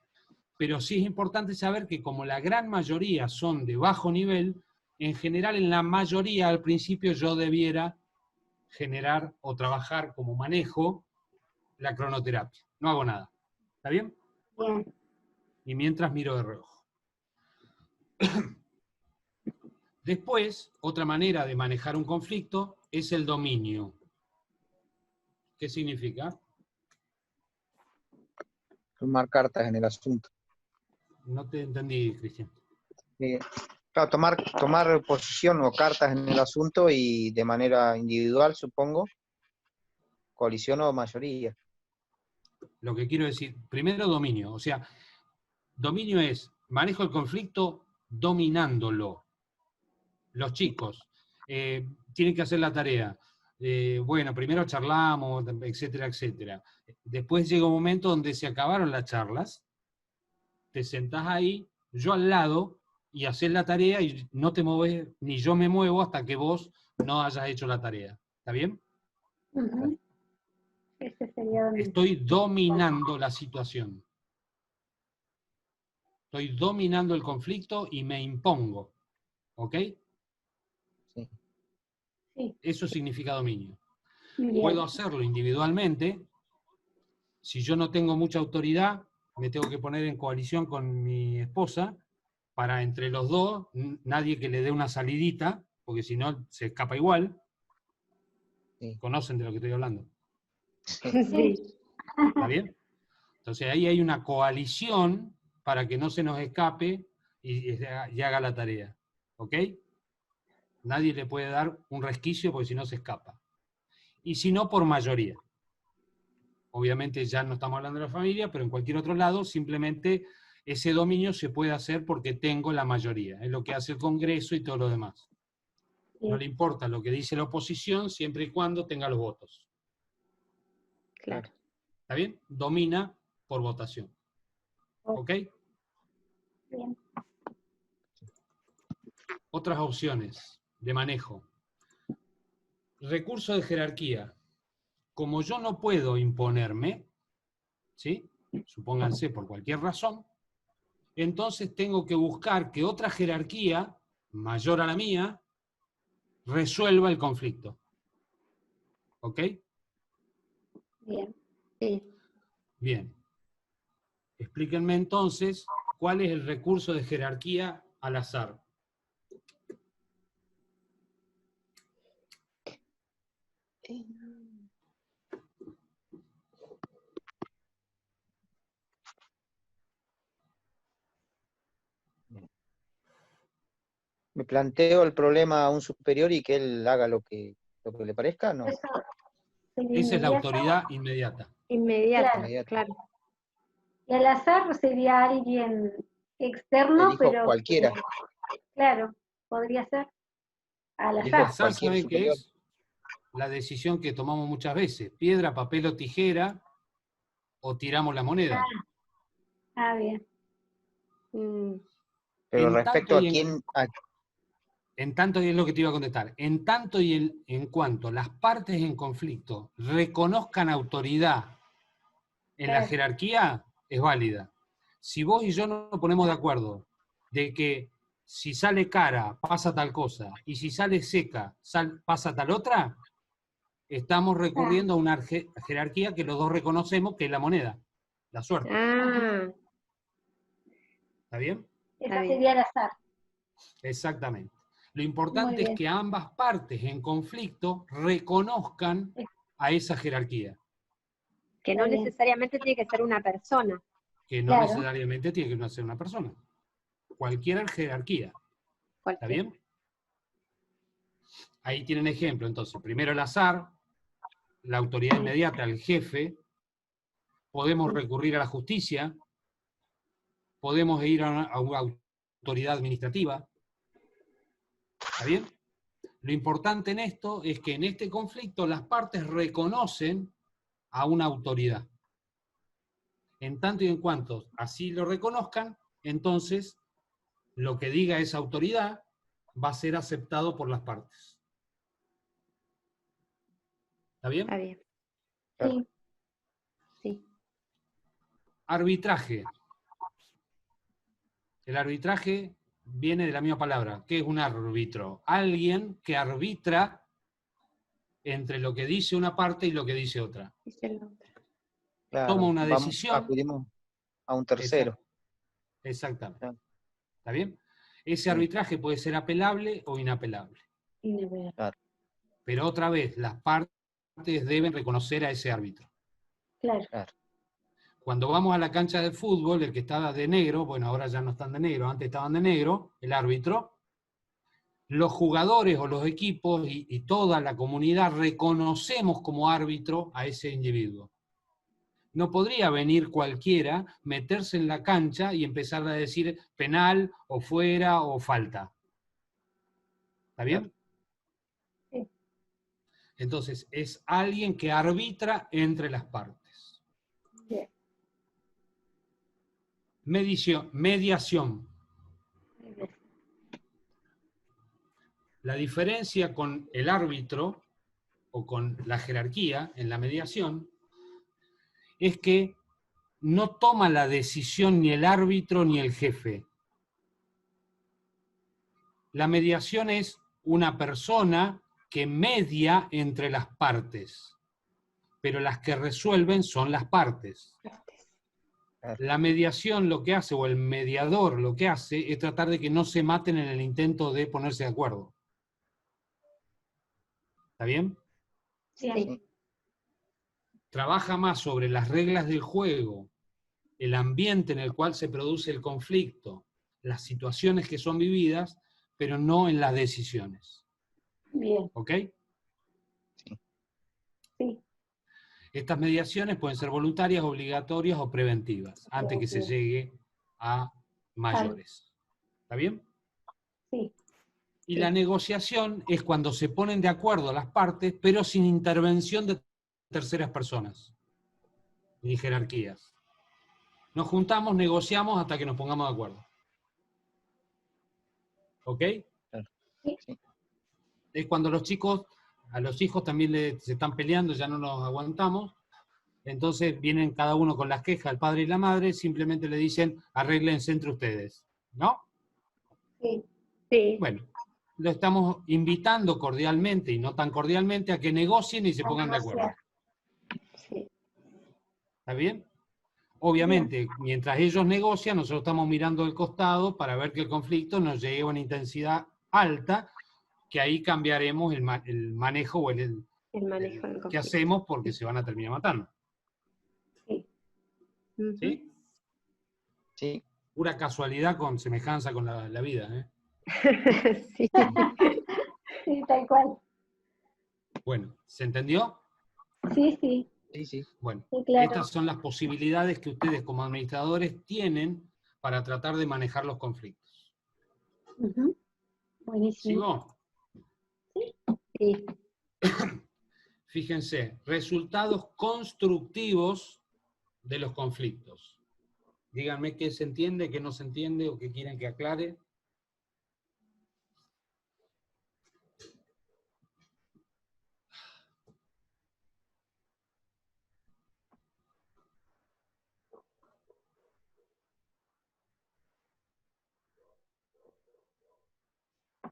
Pero sí es importante saber que como la gran mayoría son de bajo nivel, en general en la mayoría al principio yo debiera generar o trabajar como manejo la cronoterapia. No hago nada. ¿Está bien? Bien. Y mientras miro de reojo. Después, otra manera de manejar un conflicto es el dominio. ¿Qué significa? tomar cartas en el asunto. No te entendí, Cristian. Claro, tomar posición o cartas en el asunto y de manera individual, supongo, coalición o mayoría. Lo que quiero decir, primero dominio. O sea, dominio es manejo el conflicto dominándolo. Los chicos tienen que hacer la tarea. Bueno, primero charlamos, etcétera, etcétera. Después llega un momento donde se acabaron las charlas, te sentás ahí, yo al lado, y haces la tarea y no te mueves, ni yo me muevo hasta que vos no hayas hecho la tarea. ¿Está bien? Ujú. Ese sería dominio. Estoy dominando la situación. Estoy dominando el conflicto y me impongo. ¿Ok? Sí. Sí. Eso significa dominio. Bien. Puedo hacerlo individualmente. Si yo no tengo mucha autoridad, me tengo que poner en coalición con mi esposa para entre los dos, nadie que le dé una salidita, porque si no se escapa igual. Sí. ¿Conocen de lo que estoy hablando? Sí. ¿Está bien? Entonces ahí hay una coalición para que no se nos escape y haga la tarea. ¿Ok? Nadie le puede dar un resquicio porque si no se escapa. y si no, por mayoría. Obviamente ya no estamos hablando de la familia, pero en cualquier otro lado, simplemente ese dominio se puede hacer porque tengo la mayoría. Es lo que hace el Congreso y todo lo demás. No le importa lo que dice la oposición, siempre y cuando tenga los votos. Claro. ¿Está bien? Domina por votación. ¿Ok? Bien. Otras opciones de manejo. Recurso de jerarquía. Como yo no puedo imponerme, ¿sí? Supónganse por cualquier razón, entonces tengo que buscar que otra jerarquía, mayor a la mía, resuelva el conflicto. ¿Ok? Bien. Sí. Bien. Explíquenme entonces cuál es el recurso de jerarquía al azar. Me planteo el problema a un superior y que él haga lo que le parezca, ¿no? Eso sería Esa es la inmediato. autoridad inmediata. Inmediato, Inmediato. claro. Y al azar sería alguien externo, Elijo pero cualquiera. claro, podría ser al El Elijo azar. azar, cualquier ¿saben qué superior. es? La decisión que tomamos muchas veces. Piedra, papel o tijera, o tiramos la moneda. Ah, bien. Pero En respecto tanto a y quién, en tanto, y es lo que te iba a contestar, en tanto y en cuanto las partes en conflicto reconozcan autoridad en la Claro. jerarquía, es válida. Si vos y yo no nos ponemos de acuerdo de que si sale cara pasa tal cosa, y si sale seca pasa tal otra, estamos recurriendo a una jerarquía que los dos reconocemos, que es la moneda, la suerte. Ah, ¿Está bien? Esa bien. sería al azar. Exactamente. Lo Muy importante es bien. que ambas partes en conflicto reconozcan a esa jerarquía, que no Está bien. necesariamente tiene que ser una persona. que no Claro. necesariamente tiene que ser una persona. Cualquier jerarquía. ¿Está Cualquier. bien? Ahí tienen ejemplo, entonces. Primero el azar, la autoridad inmediata, el jefe. Podemos recurrir a la justicia. Podemos ir a una autoridad administrativa. ¿Está bien? Lo importante en esto es que en este conflicto las partes reconocen a una autoridad. En tanto y en cuanto así lo reconozcan, entonces lo que diga esa autoridad va a ser aceptado por las partes. ¿Está bien? Está bien. Sí. Sí. Arbitraje. El arbitraje viene de la misma palabra. ¿Qué es un árbitro? Alguien que arbitra entre lo que dice una parte y lo que dice otra. Dice el otro. claro, Toma una vamos, decisión. acudimos a un tercero. Exactamente. Claro. ¿Está bien? Ese Sí. arbitraje puede ser apelable o inapelable. Claro. Pero otra vez, las partes deben reconocer a ese árbitro. Claro. Claro. Cuando vamos a la cancha de fútbol, el que estaba de negro, bueno, ahora ya no están de negro, antes estaban de negro, el árbitro, los jugadores o los equipos y toda la comunidad reconocemos como árbitro a ese individuo. No podría venir cualquiera, meterse en la cancha y empezar a decir penal o fuera o falta. ¿Está bien? Sí. Entonces, es alguien que arbitra entre las partes. Bien. Mediación. La diferencia con el árbitro o con la jerarquía en la mediación es que no toma la decisión ni el árbitro ni el jefe. La mediación es una persona que media entre las partes, pero las que resuelven son las partes. La mediación lo que hace, o el mediador lo que hace, es tratar de que no se maten en el intento de ponerse de acuerdo. ¿Está bien? Bien. Trabaja más sobre las reglas del juego, el ambiente en el cual se produce el conflicto, las situaciones que son vividas, pero no en las decisiones. Bien. ¿Ok? Sí. Estas mediaciones pueden ser voluntarias, obligatorias o preventivas, antes que se llegue a mayores. ¿Está bien? Sí. Y la negociación es cuando se ponen de acuerdo las partes, pero sin intervención de terceras personas, ni jerarquías. Nos juntamos, negociamos hasta que nos pongamos de acuerdo. ¿Ok? Sí. Es cuando a los hijos también se están peleando, ya no nos aguantamos, entonces vienen cada uno con las quejas, el padre y la madre, simplemente le dicen, arréglense entre ustedes, ¿no? Sí. Sí. Bueno, lo estamos invitando cordialmente y no tan cordialmente a que negocien y se pongan de acuerdo. Sí. ¿Está bien? Obviamente, mientras ellos negocian, nosotros estamos mirando al costado para ver que el conflicto nos llegue a una intensidad alta, que ahí cambiaremos el manejo o el manejo del que conflicto. hacemos porque se van a terminar matando. Sí. ¿Sí? Sí. Pura casualidad con semejanza con la vida, ¿eh? Sí. Sí, tal cual. Bueno, ¿se entendió? Sí, sí. Sí, sí. Bueno, Sí, claro. estas son las posibilidades que ustedes como administradores tienen para tratar de manejar los conflictos. Ujú. Buenísimo. ¿Sigo? Sí. Fíjense, resultados constructivos de los conflictos. Díganme qué se entiende, qué no se entiende o qué quieren que aclare.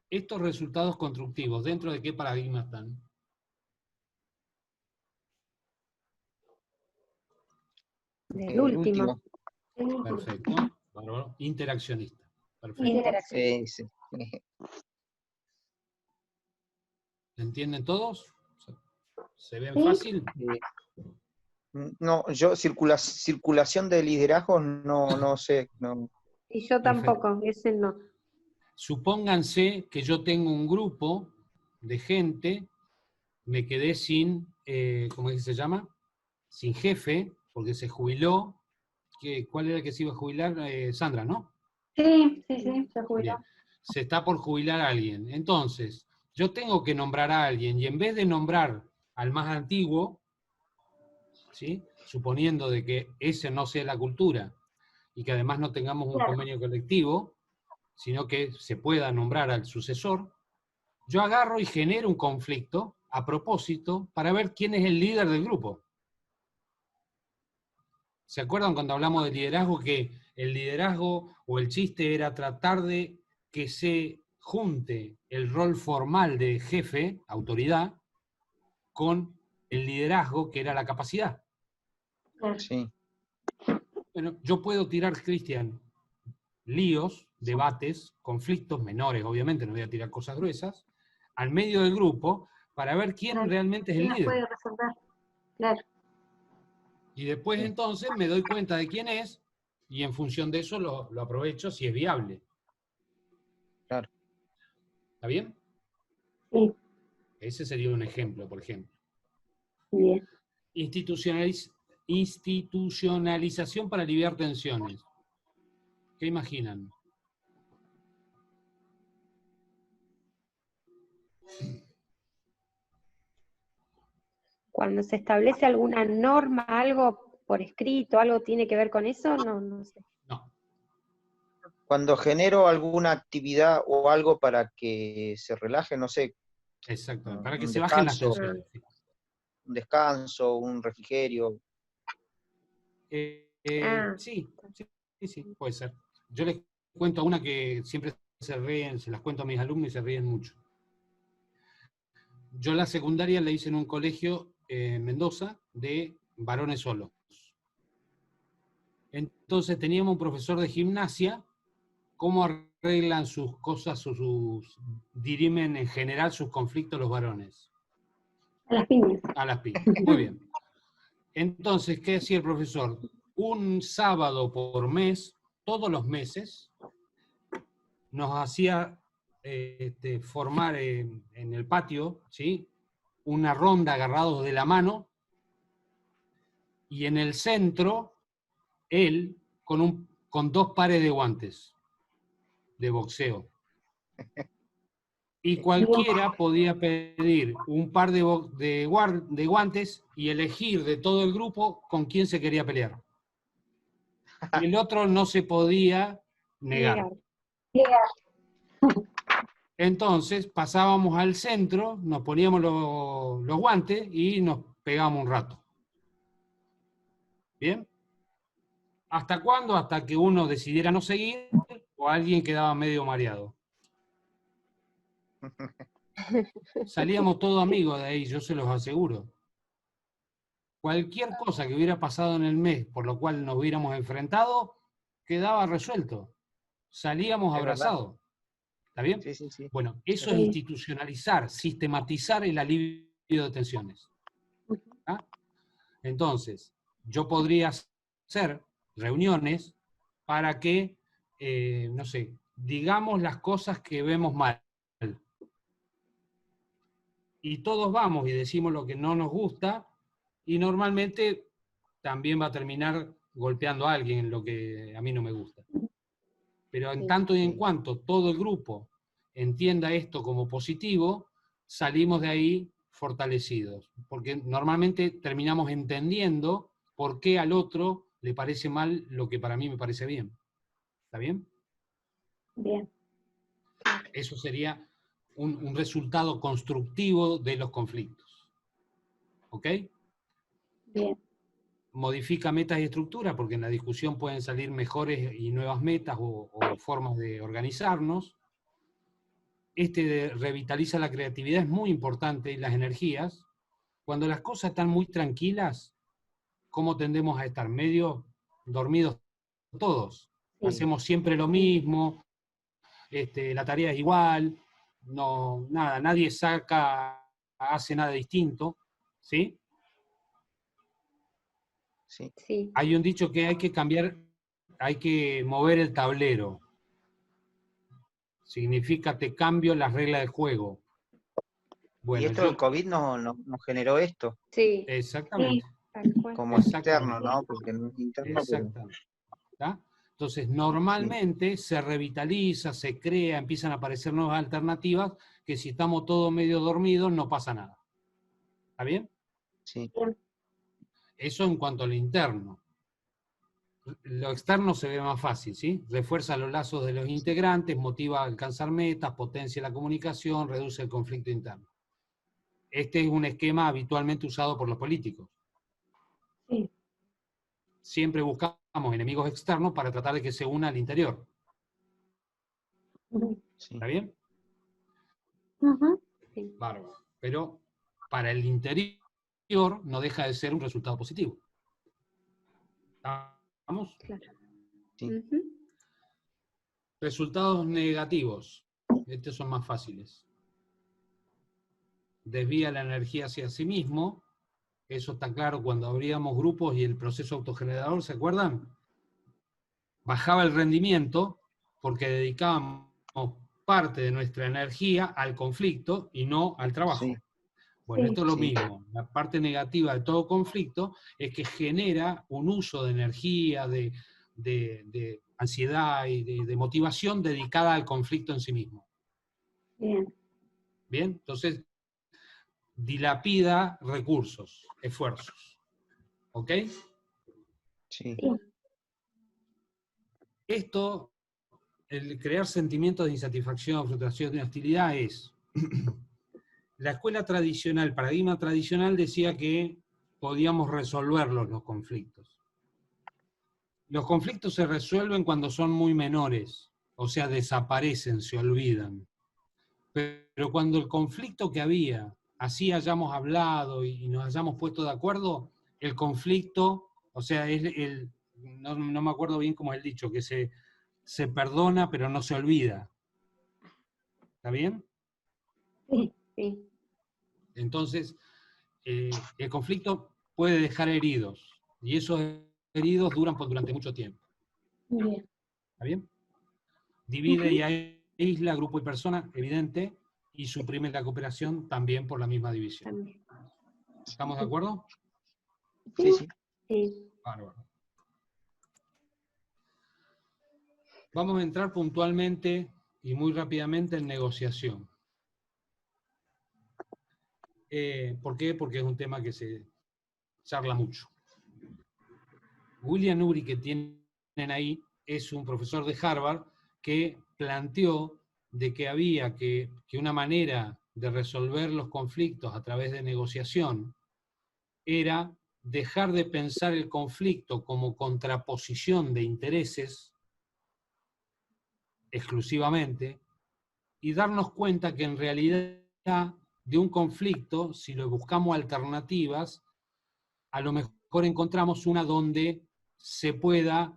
Estos resultados constructivos, ¿dentro de qué paradigma están? Del último. Perfecto. Bárbaro. Interaccionista. Perfecto. Interacción. Sí. ¿Entienden todos? ¿Se ven Sí. fácil? No, yo circulación de liderazgos no sé. No. Y yo Perfecto. tampoco, ese no. Supónganse que yo tengo un grupo de gente, me quedé sin, ¿cómo es que se llama? Sin jefe, porque se jubiló. ¿Cuál era el que se iba a jubilar? Sandra, ¿no? Sí, se jubiló. Bien. Se está por jubilar a alguien. Entonces, yo tengo que nombrar a alguien, y en vez de nombrar al más antiguo, ¿sí? Suponiendo de que ese no sea la cultura, y que además no tengamos un Claro. convenio colectivo, sino que se pueda nombrar al sucesor, yo agarro y genero un conflicto a propósito para ver quién es el líder del grupo. ¿Se acuerdan cuando hablamos de liderazgo que el liderazgo o el chiste era tratar de que se junte el rol formal de jefe, autoridad, con el liderazgo que era la capacidad? Claro. Sí. Bueno, yo puedo tirar, Cristian, líos, debates, conflictos menores, obviamente, no voy a tirar cosas gruesas, al medio del grupo para ver quién Claro. realmente es el ¿Quién las líder. puede resolver? Claro. Y después Sí. entonces me doy cuenta de quién es y en función de eso lo aprovecho si es viable. Claro. ¿Está bien? Sí, Ese sería un ejemplo, por ejemplo. bien. Institucionalización para aliviar tensiones. ¿Qué imaginan? Cuando se establece alguna norma, algo por escrito, algo tiene que ver con eso, no sé. No. Cuando genero alguna actividad o algo para que se relaje, no sé, Exacto. Para que un se bajen las descanso, tensiones. un descanso, un refrigerio. Sí, puede ser. Yo les cuento una que siempre se ríen, se las cuento a mis alumnos y se ríen mucho. Yo la secundaria la hice en un colegio en Mendoza de varones solos. Entonces teníamos un profesor de gimnasia, cómo arreglan sus cosas, dirimen en general sus conflictos los varones. A las piñas. A las piñas. Muy bien. Entonces, ¿qué hacía el profesor? Un sábado por mes, todos los meses, nos hacía formar en el patio, ¿sí? Una ronda agarrados de la mano y en el centro, él con 2 pares de guantes de boxeo. Y cualquiera podía pedir un par de guantes y elegir de todo el grupo con quién se quería pelear. Y el otro no se podía negar. Entonces pasábamos al centro, nos poníamos los guantes y nos pegábamos un rato. ¿Bien? ¿Hasta cuándo? Hasta que uno decidiera no seguir o alguien quedaba medio mareado. Salíamos todos amigos de ahí, yo se los aseguro. Cualquier cosa que hubiera pasado en el mes por lo cual nos hubiéramos enfrentado, quedaba resuelto. Salíamos Es verdad. abrazados. ¿Está bien? Sí, sí, sí. Bueno, eso es institucionalizar, sistematizar el alivio de tensiones. ¿Ah? Entonces, yo podría hacer reuniones para que, no sé, digamos las cosas que vemos mal. Y todos vamos y decimos lo que no nos gusta, y normalmente también va a terminar golpeando a alguien en lo que a mí no me gusta. Pero en tanto y en cuanto todo el grupo entienda esto como positivo, salimos de ahí fortalecidos. Porque normalmente terminamos entendiendo por qué al otro le parece mal lo que para mí me parece bien. ¿Está bien? Bien. Eso sería un resultado constructivo de los conflictos. ¿Ok? Bien. Modifica metas y estructuras, porque en la discusión pueden salir mejores y nuevas metas o formas de organizarnos. Revitaliza la creatividad, es muy importante, y las energías. Cuando las cosas están muy tranquilas, ¿cómo tendemos a estar? Medio dormidos todos. Sí. Hacemos siempre lo mismo, la tarea es igual, no, nada, nadie hace nada distinto, ¿sí? Sí. Sí. Hay un dicho que hay que cambiar, hay que mover el tablero. Significa te cambio las reglas del juego. Bueno, Y esto del COVID nos generó esto, Sí. Exactamente. Tal cual. como Exactamente. externo, ¿no? Porque no es interno, pero Exactamente. ¿Está? Entonces, normalmente se revitaliza, se crea, empiezan a aparecer nuevas alternativas, que si estamos todos medio dormidos no pasa nada. ¿Está bien? sí. Eso en cuanto a lo interno. Lo externo se ve más fácil, ¿sí? Refuerza los lazos de los integrantes, motiva a alcanzar metas, potencia la comunicación, reduce el conflicto interno. Este es un esquema habitualmente usado por los políticos. Sí. Siempre buscamos enemigos externos para tratar de que se una al interior. Sí. ¿Está bien? Sí. Bárbaro. Pero para el interior no deja de ser un resultado positivo. ¿Estamos? Claro. Sí. Ujú. Resultados negativos. Estos son más fáciles. Desvía la energía hacia sí mismo. Eso está claro cuando abríamos grupos y el proceso autogenerador, ¿se acuerdan? Bajaba el rendimiento porque dedicábamos parte de nuestra energía al conflicto y no al trabajo. Sí. Bueno, Sí. esto es lo Sí. mismo. La parte negativa de todo conflicto es que genera un uso de energía, de ansiedad y de motivación dedicada al conflicto en sí mismo. Bien. ¿Bien? Entonces, dilapida recursos, esfuerzos. ¿Ok? Sí. Esto, el crear sentimientos de insatisfacción, frustración y hostilidad es... La escuela tradicional, el paradigma tradicional decía que podíamos resolverlos los conflictos. Los conflictos se resuelven cuando son muy menores, o sea, desaparecen, se olvidan. Pero cuando el conflicto que había, así hayamos hablado y nos hayamos puesto de acuerdo, el conflicto, o sea, no me acuerdo bien cómo es el dicho, que se perdona pero no se olvida. ¿Está bien? Sí. Sí. Entonces, el conflicto puede dejar heridos, y esos heridos duran durante mucho tiempo. Bien. ¿Está bien? Divide y aísla grupo y persona, evidente, y suprime la cooperación también por la misma división. También. ¿Estamos de acuerdo? Sí, sí. Sí. Bárbaro. Vamos a entrar puntualmente y muy rápidamente en negociación. ¿Por qué? Porque es un tema que se charla mucho. William Ury, que tienen ahí, es un profesor de Harvard que planteó de que había que una manera de resolver los conflictos a través de negociación era dejar de pensar el conflicto como contraposición de intereses exclusivamente y darnos cuenta que en realidad de un conflicto, si lo buscamos alternativas, a lo mejor encontramos una donde se pueda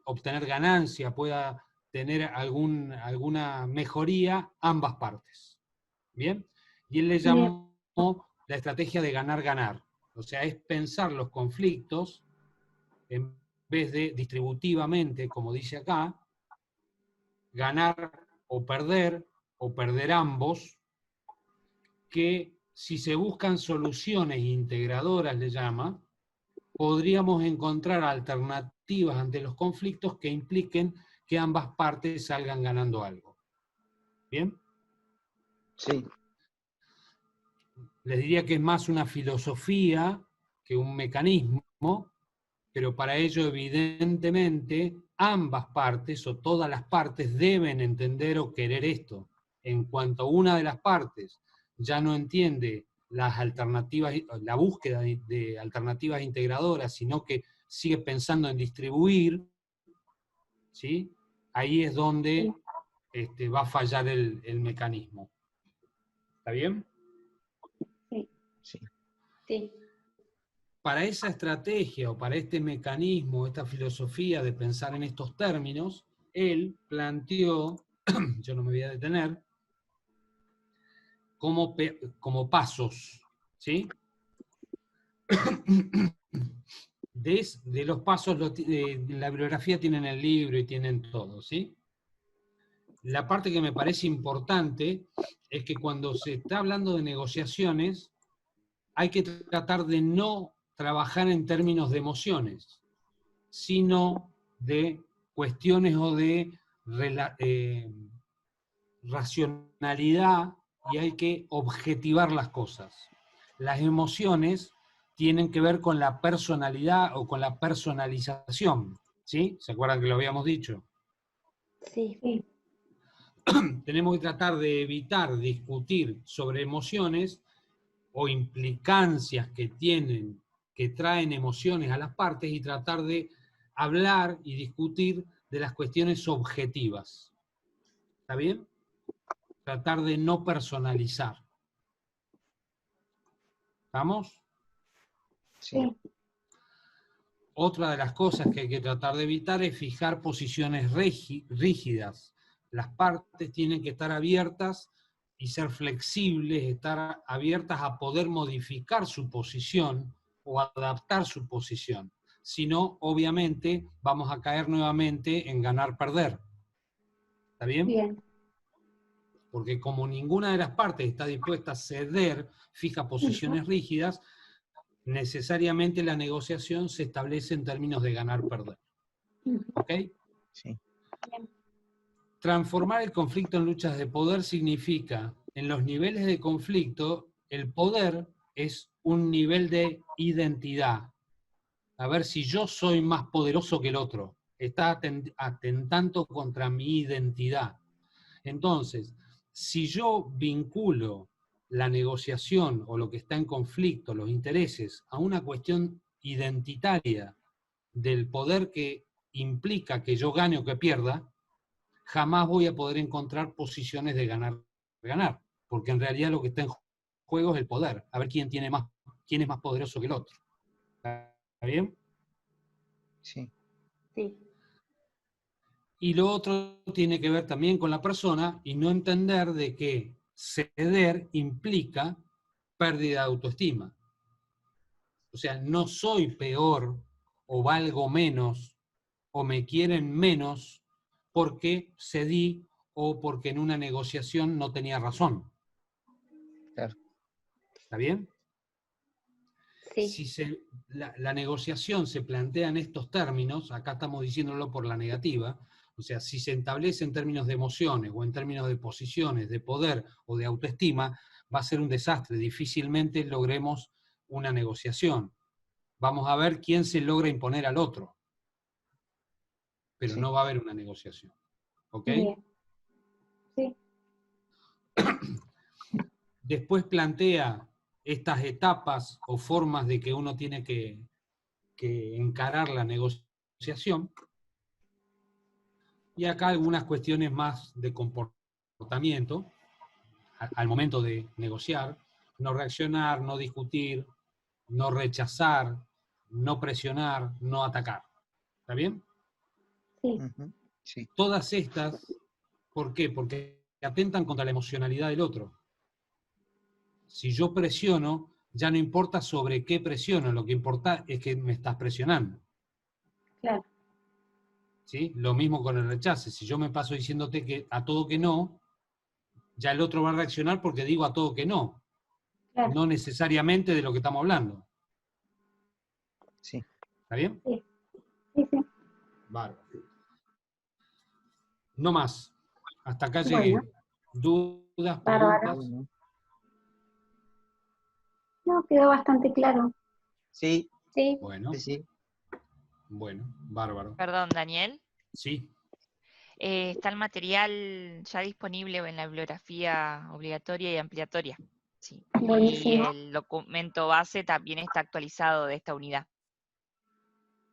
obtener ganancia, pueda tener alguna mejoría ambas partes. ¿Bien? Y él le llamó la estrategia de ganar-ganar. O sea, es pensar los conflictos en vez de distributivamente, como dice acá, ganar o perder ambos, que si se buscan soluciones integradoras, le llama, podríamos encontrar alternativas ante los conflictos que impliquen que ambas partes salgan ganando algo. ¿Bien? Sí. Les diría que es más una filosofía que un mecanismo, pero para ello evidentemente ambas partes o todas las partes deben entender o querer esto. En cuanto una de las partes ya no entiende las alternativas, la búsqueda de alternativas integradoras, sino que sigue pensando en distribuir, ¿sí? Ahí es donde va a fallar el mecanismo. ¿Está bien? Sí. Sí. Sí. Para esa estrategia o para este mecanismo, esta filosofía de pensar en estos términos, él planteó, yo no me voy a detener, como pasos, ¿sí? De los pasos, la bibliografía tienen el libro y tienen todo, ¿sí? La parte que me parece importante es que cuando se está hablando de negociaciones, hay que tratar de no trabajar en términos de emociones, sino de cuestiones o de racionalidad, y hay que objetivar las cosas. Las emociones tienen que ver con la personalidad o con la personalización, ¿sí? ¿Se acuerdan que lo habíamos dicho? Sí. Tenemos que tratar de evitar discutir sobre emociones o implicancias que traen emociones a las partes y tratar de hablar y discutir de las cuestiones objetivas. ¿Está bien? Tratar de no personalizar. ¿Estamos? Sí. Otra de las cosas que hay que tratar de evitar es fijar posiciones rígidas. Las partes tienen que estar abiertas y ser flexibles, estar abiertas a poder modificar su posición o adaptar su posición. Si no, obviamente, vamos a caer nuevamente en ganar-perder. ¿Está bien? Bien. Porque como ninguna de las partes está dispuesta a ceder, fija posiciones rígidas, necesariamente la negociación se establece en términos de ganar-perder. ¿Ok? Sí. Transformar el conflicto en luchas de poder significa, en los niveles de conflicto, el poder es un nivel de identidad. A ver si yo soy más poderoso que el otro. Está atentando contra mi identidad. Entonces, si yo vinculo la negociación o lo que está en conflicto, los intereses, a una cuestión identitaria del poder que implica que yo gane o que pierda, jamás voy a poder encontrar posiciones de ganar, porque en realidad lo que está en juego es el poder, a ver quién es más poderoso que el otro. ¿Está bien? Sí. Sí. Y lo otro tiene que ver también con la persona y no entender de que ceder implica pérdida de autoestima. O sea, no soy peor o valgo menos o me quieren menos porque cedí o porque en una negociación no tenía razón. Claro. ¿Está bien? Sí. Si la negociación se plantea en estos términos, acá estamos diciéndolo por la negativa, o sea, si se establece en términos de emociones o en términos de posiciones, de poder o de autoestima, va a ser un desastre, difícilmente logremos una negociación. Vamos a ver quién se logra imponer al otro, pero Sí. no va a haber una negociación. ¿Ok? Bien. Sí. Después plantea estas etapas o formas de que uno tiene que encarar la negociación. Y acá algunas cuestiones más de comportamiento al momento de negociar: no reaccionar, no discutir, no rechazar, no presionar, no atacar. ¿Está bien? Sí. Ujú, sí. Todas estas, ¿por qué? Porque atentan contra la emocionalidad del otro. Si yo presiono, ya no importa sobre qué presiono, lo que importa es que me estás presionando. Claro. ¿Sí? Lo mismo con el rechazo. Si yo me paso diciéndote que a todo que no, ya el otro va a reaccionar porque digo a todo que no. Claro. No necesariamente de lo que estamos hablando. Sí. ¿Está bien? Sí. Sí, sí. Bárbaro. No más. Hasta acá Bueno. llegué. ¿Dudas, Bárbaro. preguntas? Bueno. No, quedó bastante claro. Sí, Sí. Bueno, sí, sí. bueno, bárbaro. Perdón, Daniel. Sí, Está el material ya disponible en la bibliografía obligatoria y ampliatoria. Sí. Y Buenísimo. el documento base también está actualizado de esta unidad.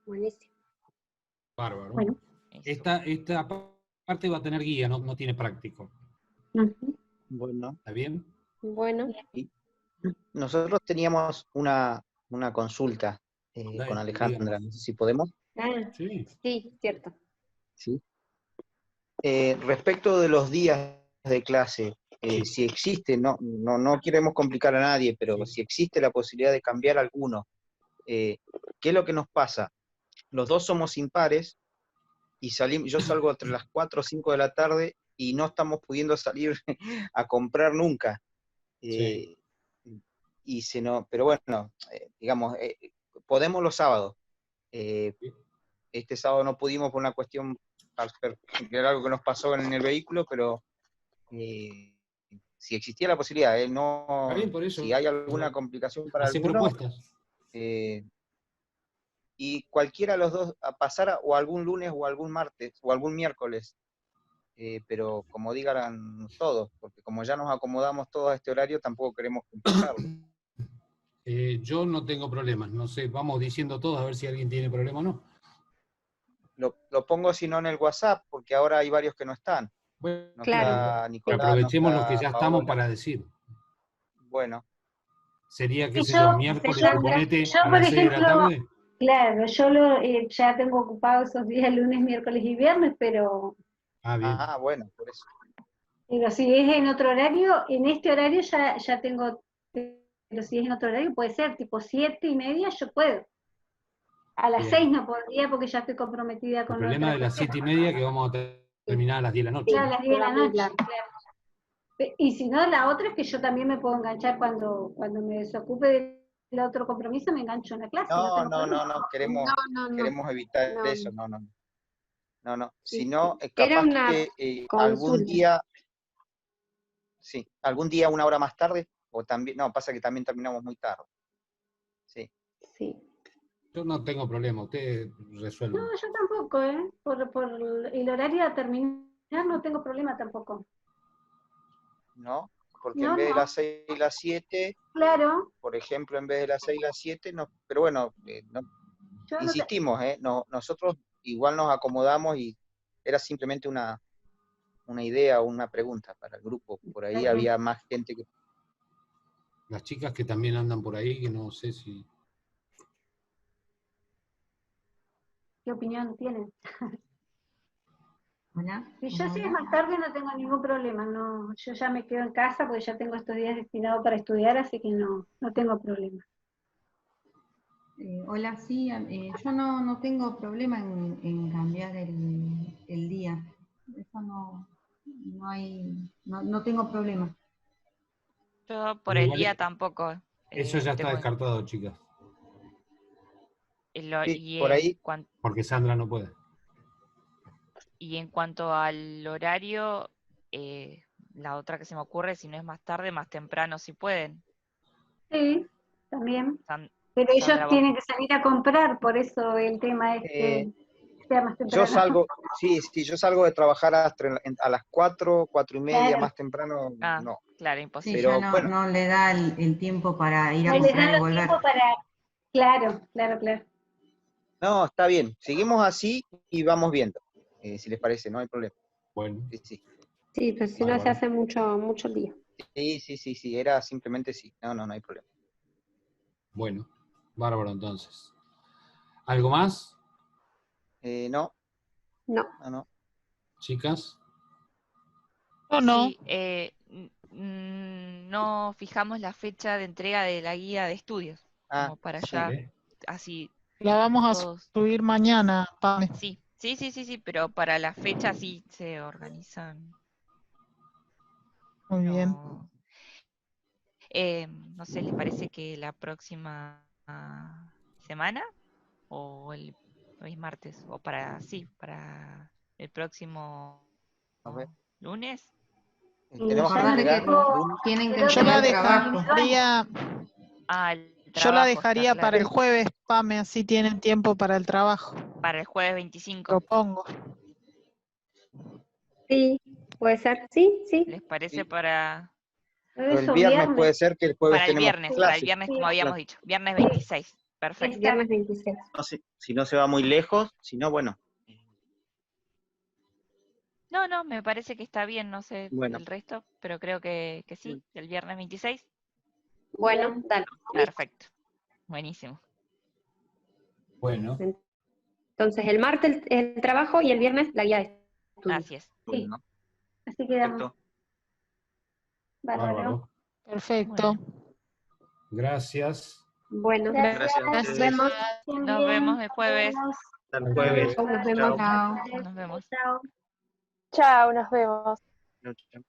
Buenísimo. bárbaro. Bueno. Eso. Esta parte va a tener guía, no tiene práctico. Ujú. Bueno. ¿Está bien? Bueno. Y nosotros teníamos una consulta con Alejandra, Díganos. no sé si podemos. Ah, Sí. sí, cierto. Sí. Respecto de los días de clase, Sí. si existe, no queremos complicar a nadie, pero Sí. si existe la posibilidad de cambiar alguno, ¿qué es lo que nos pasa? Los dos somos impares y yo salgo entre las 4 o 5 de la tarde y no estamos pudiendo salir a comprar nunca. Sí. Pero bueno, digamos, podemos los sábados. Este sábado no pudimos por una cuestión, que era algo que nos pasó en el vehículo, pero si existía la posibilidad, Está bien, por si eso. hay alguna complicación para Hace alguno, propuestas. y cualquiera de los dos pasara o algún lunes o algún martes o algún miércoles, pero como digan todos, porque como ya nos acomodamos todos a este horario, tampoco queremos complicarlo. Yo no tengo problemas, no sé, vamos diciendo todos a ver si alguien tiene problema o no. Lo pongo si no en el WhatsApp, porque ahora hay varios que no están. Bueno, No Claro. está Nicolás, no aprovechemos los que está ya estamos Paola. para decir. Bueno, Sería, qué Y sé yo, yo, Hace miércoles, falta. suponete, yo, a por las 6 de la ejemplo, tarde. claro, yo ya tengo ocupado esos días, lunes, miércoles y viernes, pero Bien. bueno, por eso. si es en otro horario, en este horario ya tengo, pero si es en otro horario puede ser, tipo 7:30 yo puedo. A las Bien. 6 no podría porque ya estoy comprometida El con problema otra de las cuestión. 7:30 que vamos a terminar a las 10 de la noche. Claro, a las 10 de la Va muy noche, largo. claro. Y si no, la otra es que yo también me puedo enganchar cuando me desocupe del otro compromiso, me engancho en la clase, no tengo problema. No, No. queremos evitar No. eso, no. Si Sí. no, Era capaz una que algún consulta. día 1 hora más tarde, o también, no, pasa que también terminamos muy tarde. Sí. Sí. Yo no tengo problema, ustedes resuelven. No, yo tampoco, por el horario a terminar no tengo problema tampoco. ¿No? Porque en No, vez de no, las 6 y las 7, claro, por ejemplo, en vez de las 6 y las 7, no, pero bueno, yo no te, insistimos, nosotros igual nos acomodamos y era simplemente una idea o una pregunta para el grupo. Por ahí Está bien. había más gente que... Las chicas que también andan por ahí, que no sé si... ¿Qué opinión tienen? Hola. Si yo si es Hola. más tarde no tengo ningún problema, no, yo ya me quedo en casa porque ya tengo estos días destinados para estudiar, así que no tengo problema. Hola, sí, yo no tengo problema en cambiar el día. Eso no tengo problema. Yo por el Igual día tampoco eso ya está tengo. descartado, chicas. Sí, por ahí. Porque Sandra no puede. Y en cuanto al horario, la otra que se me ocurre, si no es más tarde, más temprano, si pueden. Sí, también. San- Pero ellos Sandra, vos. tienen que salir a comprar, por eso el tema es que sea más Yo temprano. salgo, sí, yo salgo de trabajar a las 4, 4:30, Claro. más temprano, Ah, no. claro, Sí, imposible. Pero ya bueno. no le da el tiempo para ir a No les comprar dan y los volver. tiempos para... Claro, claro, claro. No, está bien. Seguimos así y vamos viendo. Si les parece, no hay problema. Bueno, Sí, sí. Sí, pero si no se bárbaro. hace mucho lío. Sí, era simplemente sí. No hay problema. Bueno, bárbaro entonces. ¿Algo más, No, No. chicas? No. Sí, no fijamos la fecha de entrega de la guía de estudios, como para sí. allá, así La vamos a todos. subir mañana, Pame. Sí, pero para la fecha sí se organizan. Muy bien. No, no sé, ¿les parece que la próxima semana o hoy es martes o para el próximo A ver. lunes? Tenemos que Recordate que entregar. tienen que Yo Yo entregar la el trabajo. dejaría, El yo la trabajo, dejaría está para el claro. jueves, Pame, así tienen tiempo para el trabajo. Para el jueves 25. Propongo. Sí, puede ser. Sí. ¿Les parece Sí. para Pero el Eso, viernes puede ser que el jueves el tenemos viernes? Para el clase. viernes, Sí, como habíamos Claro. dicho. Viernes 26. Perfecto. Viernes 26. No sé, si no se va muy lejos, si no, bueno. No, me parece que está bien, no sé Bueno. el resto, pero creo que sí, el viernes 26. Bueno, dale. Perfecto. Buenísimo. Bueno, Entonces, el martes el trabajo y el viernes la guía de estudio. Así es. Bueno, así quedamos. perfecto. Bárbaro. bárbaro. Perfecto. Bueno, Gracias. Bueno, Gracias. nos vemos. Estén nos bien. vemos el jueves. Hasta el jueves. Nos vemos. Chao. Nos vemos. Chao. Chao, nos vemos. Chao.